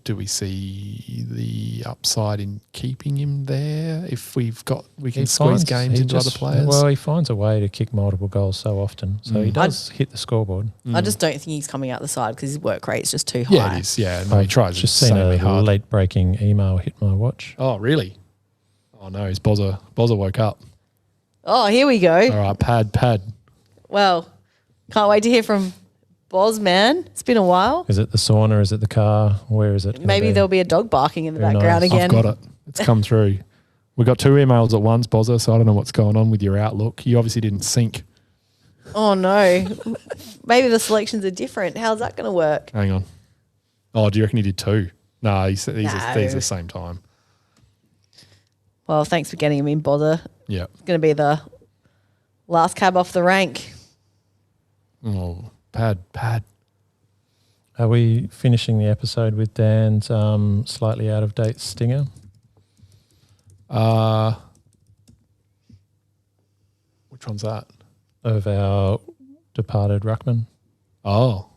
do we see the upside in keeping him there if we can squeeze games into other players? Well, he finds a way to kick multiple goals so often. So he does hit the scoreboard. I just don't think he's coming out the side because his work rate is just too yeah, high. it is. Yeah, no, he tries Just seen insanely a hard. late breaking email hit my watch. Oh, really? Oh no, his Bozza woke up. Oh, here we go. All right, pad. Well, can't wait to hear from Boz, man. It's been a while. Is it the sauna? Is it the car? Where is it? gonna Maybe be? there'll be a dog barking in the Who background knows? again. I've got it. It's come through. We got 2 emails at once, Bozza, so I don't know what's going on with your Outlook. You obviously didn't sync. Oh no. Maybe the selections are different. How's that going to work? Hang on. Oh, do you reckon he did 2? No, these are No. the same time. Well, thanks for getting him in, Bother. Yeah. It's going to be the last cab off the rank. Oh, pad. Are we finishing the episode with Dan's slightly out of date stinger? Which one's that? Of our departed ruckman. Oh.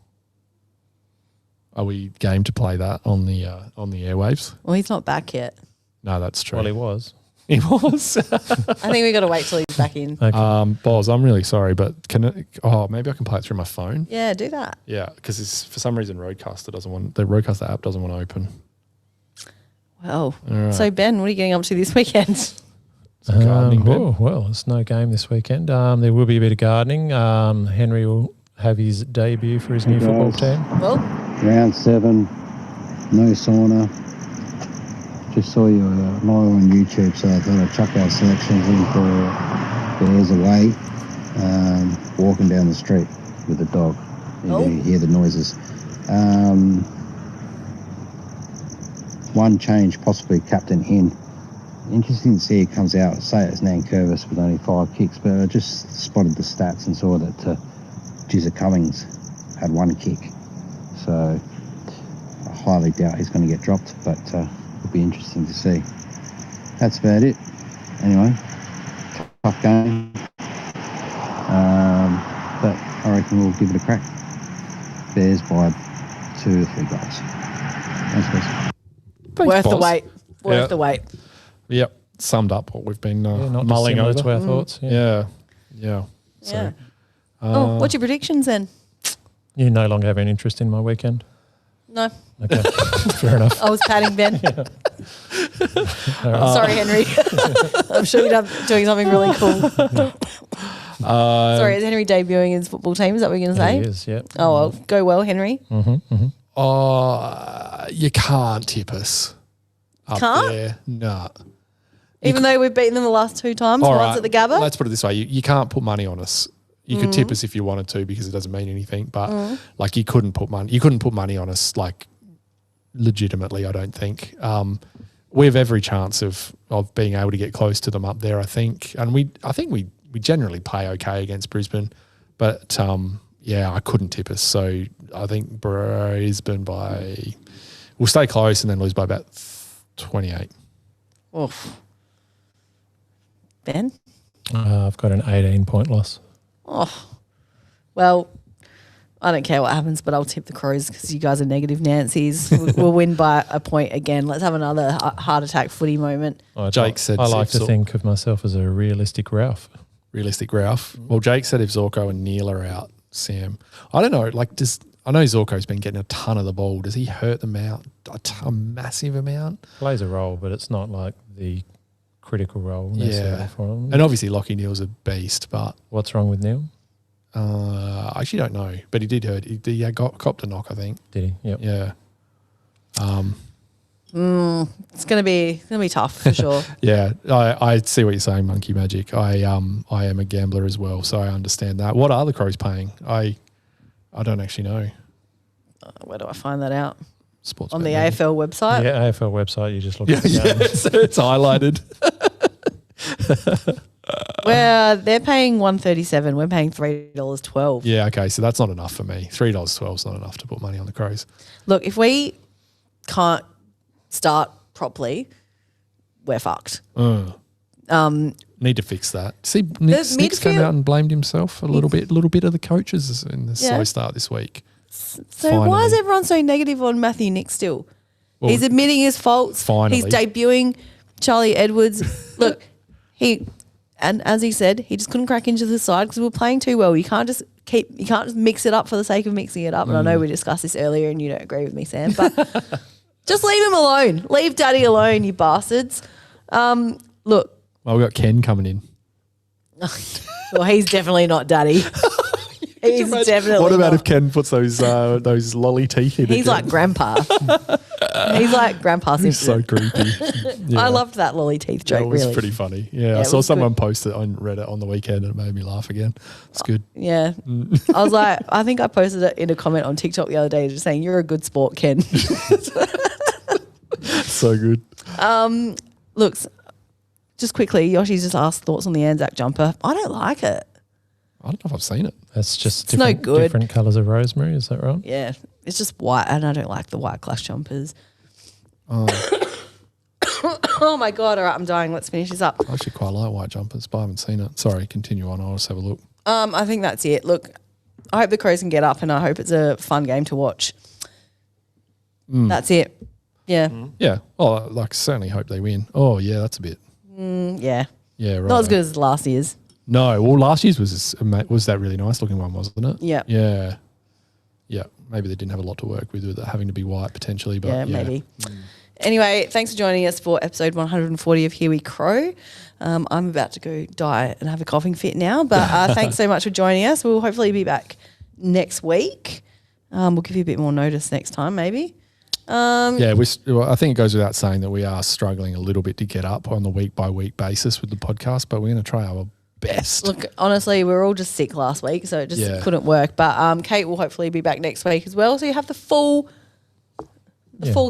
Are we game to play that on the airwaves? Well, he's not back yet. No, that's true. Well, he was. He was. I think we got to wait till he's back in. Okay. Boz, I'm really sorry, but maybe I can play it through my phone. Yeah, do that. Yeah, because for some reason the Roadcaster app doesn't want to open. Well, right. so Ben, what are you getting up to this weekend? Some gardening, Ben. Well, there's no game this weekend. There will be a bit of gardening. Henry will have his debut for his new football team. Well, Round 7, no sauna. Just saw your live on YouTube, so I thought I'd chuck our selections in for Bears away. Walking down the street with the dog. You hear the noises. One change, possibly captain in. Interesting to see he comes out, say it's Nankervis with only 5 kicks, but I just spotted the stats and saw that Jizza Cummings had 1 kick. So I highly doubt he's going to get dropped, but it'll be interesting to see. That's about it. Anyway, tough game. But I reckon we'll give it a crack. Bears by 2 or 3 goals. Thanks, guys. Thanks, worth the Boz. wait. Worth Yeah. the wait. Yep, summed up what we've been Not mulling dissimilar over. to our thoughts. Yeah. Yeah. So, What's your predictions then? You no longer have any interest in my weekend? No, Okay, fair enough. I was patting Ben. Sorry, Henry. I'm sure you're doing something really cool. Sorry, is Henry debuting his football team? Is that what you're going to say? He is, yeah. Oh, well, go well, Henry. you can't tip us up Can't? there. No. Even though we've beaten them the last 2 times, All once right, at the Gabba. let's put it this way. You can't put money on us. You could tip us if you wanted to because it doesn't mean anything. But like you couldn't put money on us like legitimately, I don't think. We have every chance of being able to get close to them up there, I think. And I think we generally play okay against Brisbane. But I couldn't tip us. So I think Brisbane we'll stay close and then lose by about 28. Oof. Ben? I've got an 18-point loss. Oh, well, I don't care what happens, but I'll tip the Crows because you guys are negative Nancy's. We'll win by a point again. Let's have another heart attack footy moment. Jake said I like if to think of myself as a realistic Ralph. Realistic Ralph. Well, Jake said if Zorko and Neil are out, Sam. I don't know. I know Zorko's been getting a ton of the ball. Does he hurt them out a massive amount? Plays a role, but it's not like the critical role necessarily for him. And obviously Lockie Neal's a beast, but What's wrong with Neil? I actually don't know. But he did hurt. He copped a knock, I think. Did he? Yep. Yeah. It's gonna be tough for sure. Yeah, I see what you're saying, Monkey Magic. I am a gambler as well, so I understand that. What are the Crows paying? I don't actually know. Where do I find that out? Sports On the AFL website? Yeah, AFL website, you just look at the Yeah, game. it's highlighted. Where they're paying $1.37, we're paying $3.12. Yeah, okay, so that's not enough for me. $3.12 is not enough to put money on the Crows. Look, if we can't start properly, we're fucked. Need to fix that. See, Nick's came midfield- out and blamed himself a little bit of the coaches in the slow start this week. So why is everyone so negative on Matthew Nick still? Well, He's admitting his faults. finally. He's debuting Charlie Edwards. Look, and as he said, he just couldn't crack into the side because we were playing too well. You can't just mix it up for the sake of mixing it up. And I know we discussed this earlier and you don't agree with me, Sam, but just leave him alone. Leave Daddy alone, you bastards. Look. Well, we got Ken coming in. Well, he's definitely not Daddy. He's definitely What about not. if Ken puts those lolly teeth in? He's again? like Grandpa. He's like Grandpa He's so Simpson. creepy. Yeah. I loved that lolly teeth joke, That was really. pretty funny. Yeah, I it saw was someone good. post it on Reddit on the weekend and it made me laugh again. It's good. Yeah. I was like, I think I posted it in a comment on TikTok the other day just saying, you're a good sport, Ken. So good. Look, just quickly, Yoshi's just asked thoughts on the Anzac jumper. I don't like it. I don't know if I've seen it. That's just no different, good. different colours of rosemary, is that right? Yeah. It's just white and I don't like the white clash jumpers. Oh my God. All right, I'm dying. Let's finish this up. I actually quite like white jumpers, but I haven't seen it. Sorry, continue on. I'll just have a look. I think that's it. Look, I hope the Crows can get up, and I hope it's a fun game to watch. That's it. Yeah. Yeah. Oh, like certainly hope they win. Oh, yeah, that's a bit. Yeah. Yeah, right. Not as good as last year's. No, well, last year's was that really nice looking one, wasn't it? Yeah. Yeah. Yeah. Maybe they didn't have a lot to work with it having to be white potentially, but Yeah, maybe. Anyway, thanks for joining us for episode 140 of Here We Crow. I'm about to go die and have a coughing fit now, but thanks so much for joining us. We'll hopefully be back next week. We'll give you a bit more notice next time, maybe. Yeah, I think it goes without saying that we are struggling a little bit to get up on the week-by-week basis with the podcast, but we're going to try our best. Look, honestly, we were all just sick last week, so it just couldn't work. But Kate will hopefully be back next week as well, so you have the full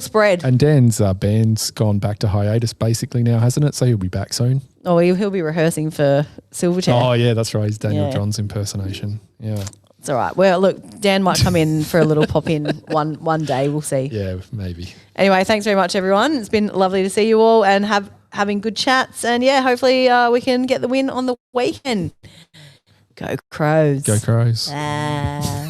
spread. And Dan's band's gone back to hiatus basically now, hasn't it? So he'll be back soon. Oh, he'll be rehearsing for Silverchair. Oh, yeah, that's right. He's Daniel Yeah. John's impersonation. Yeah. It's all right. Well, look, Dan might come in for a little pop-in one day. We'll see. Yeah, maybe. Anyway, thanks very much, everyone. It's been lovely to see you all and having good chats. And, yeah, hopefully we can get the win on the weekend. Go Crows. Go Crows. Ah.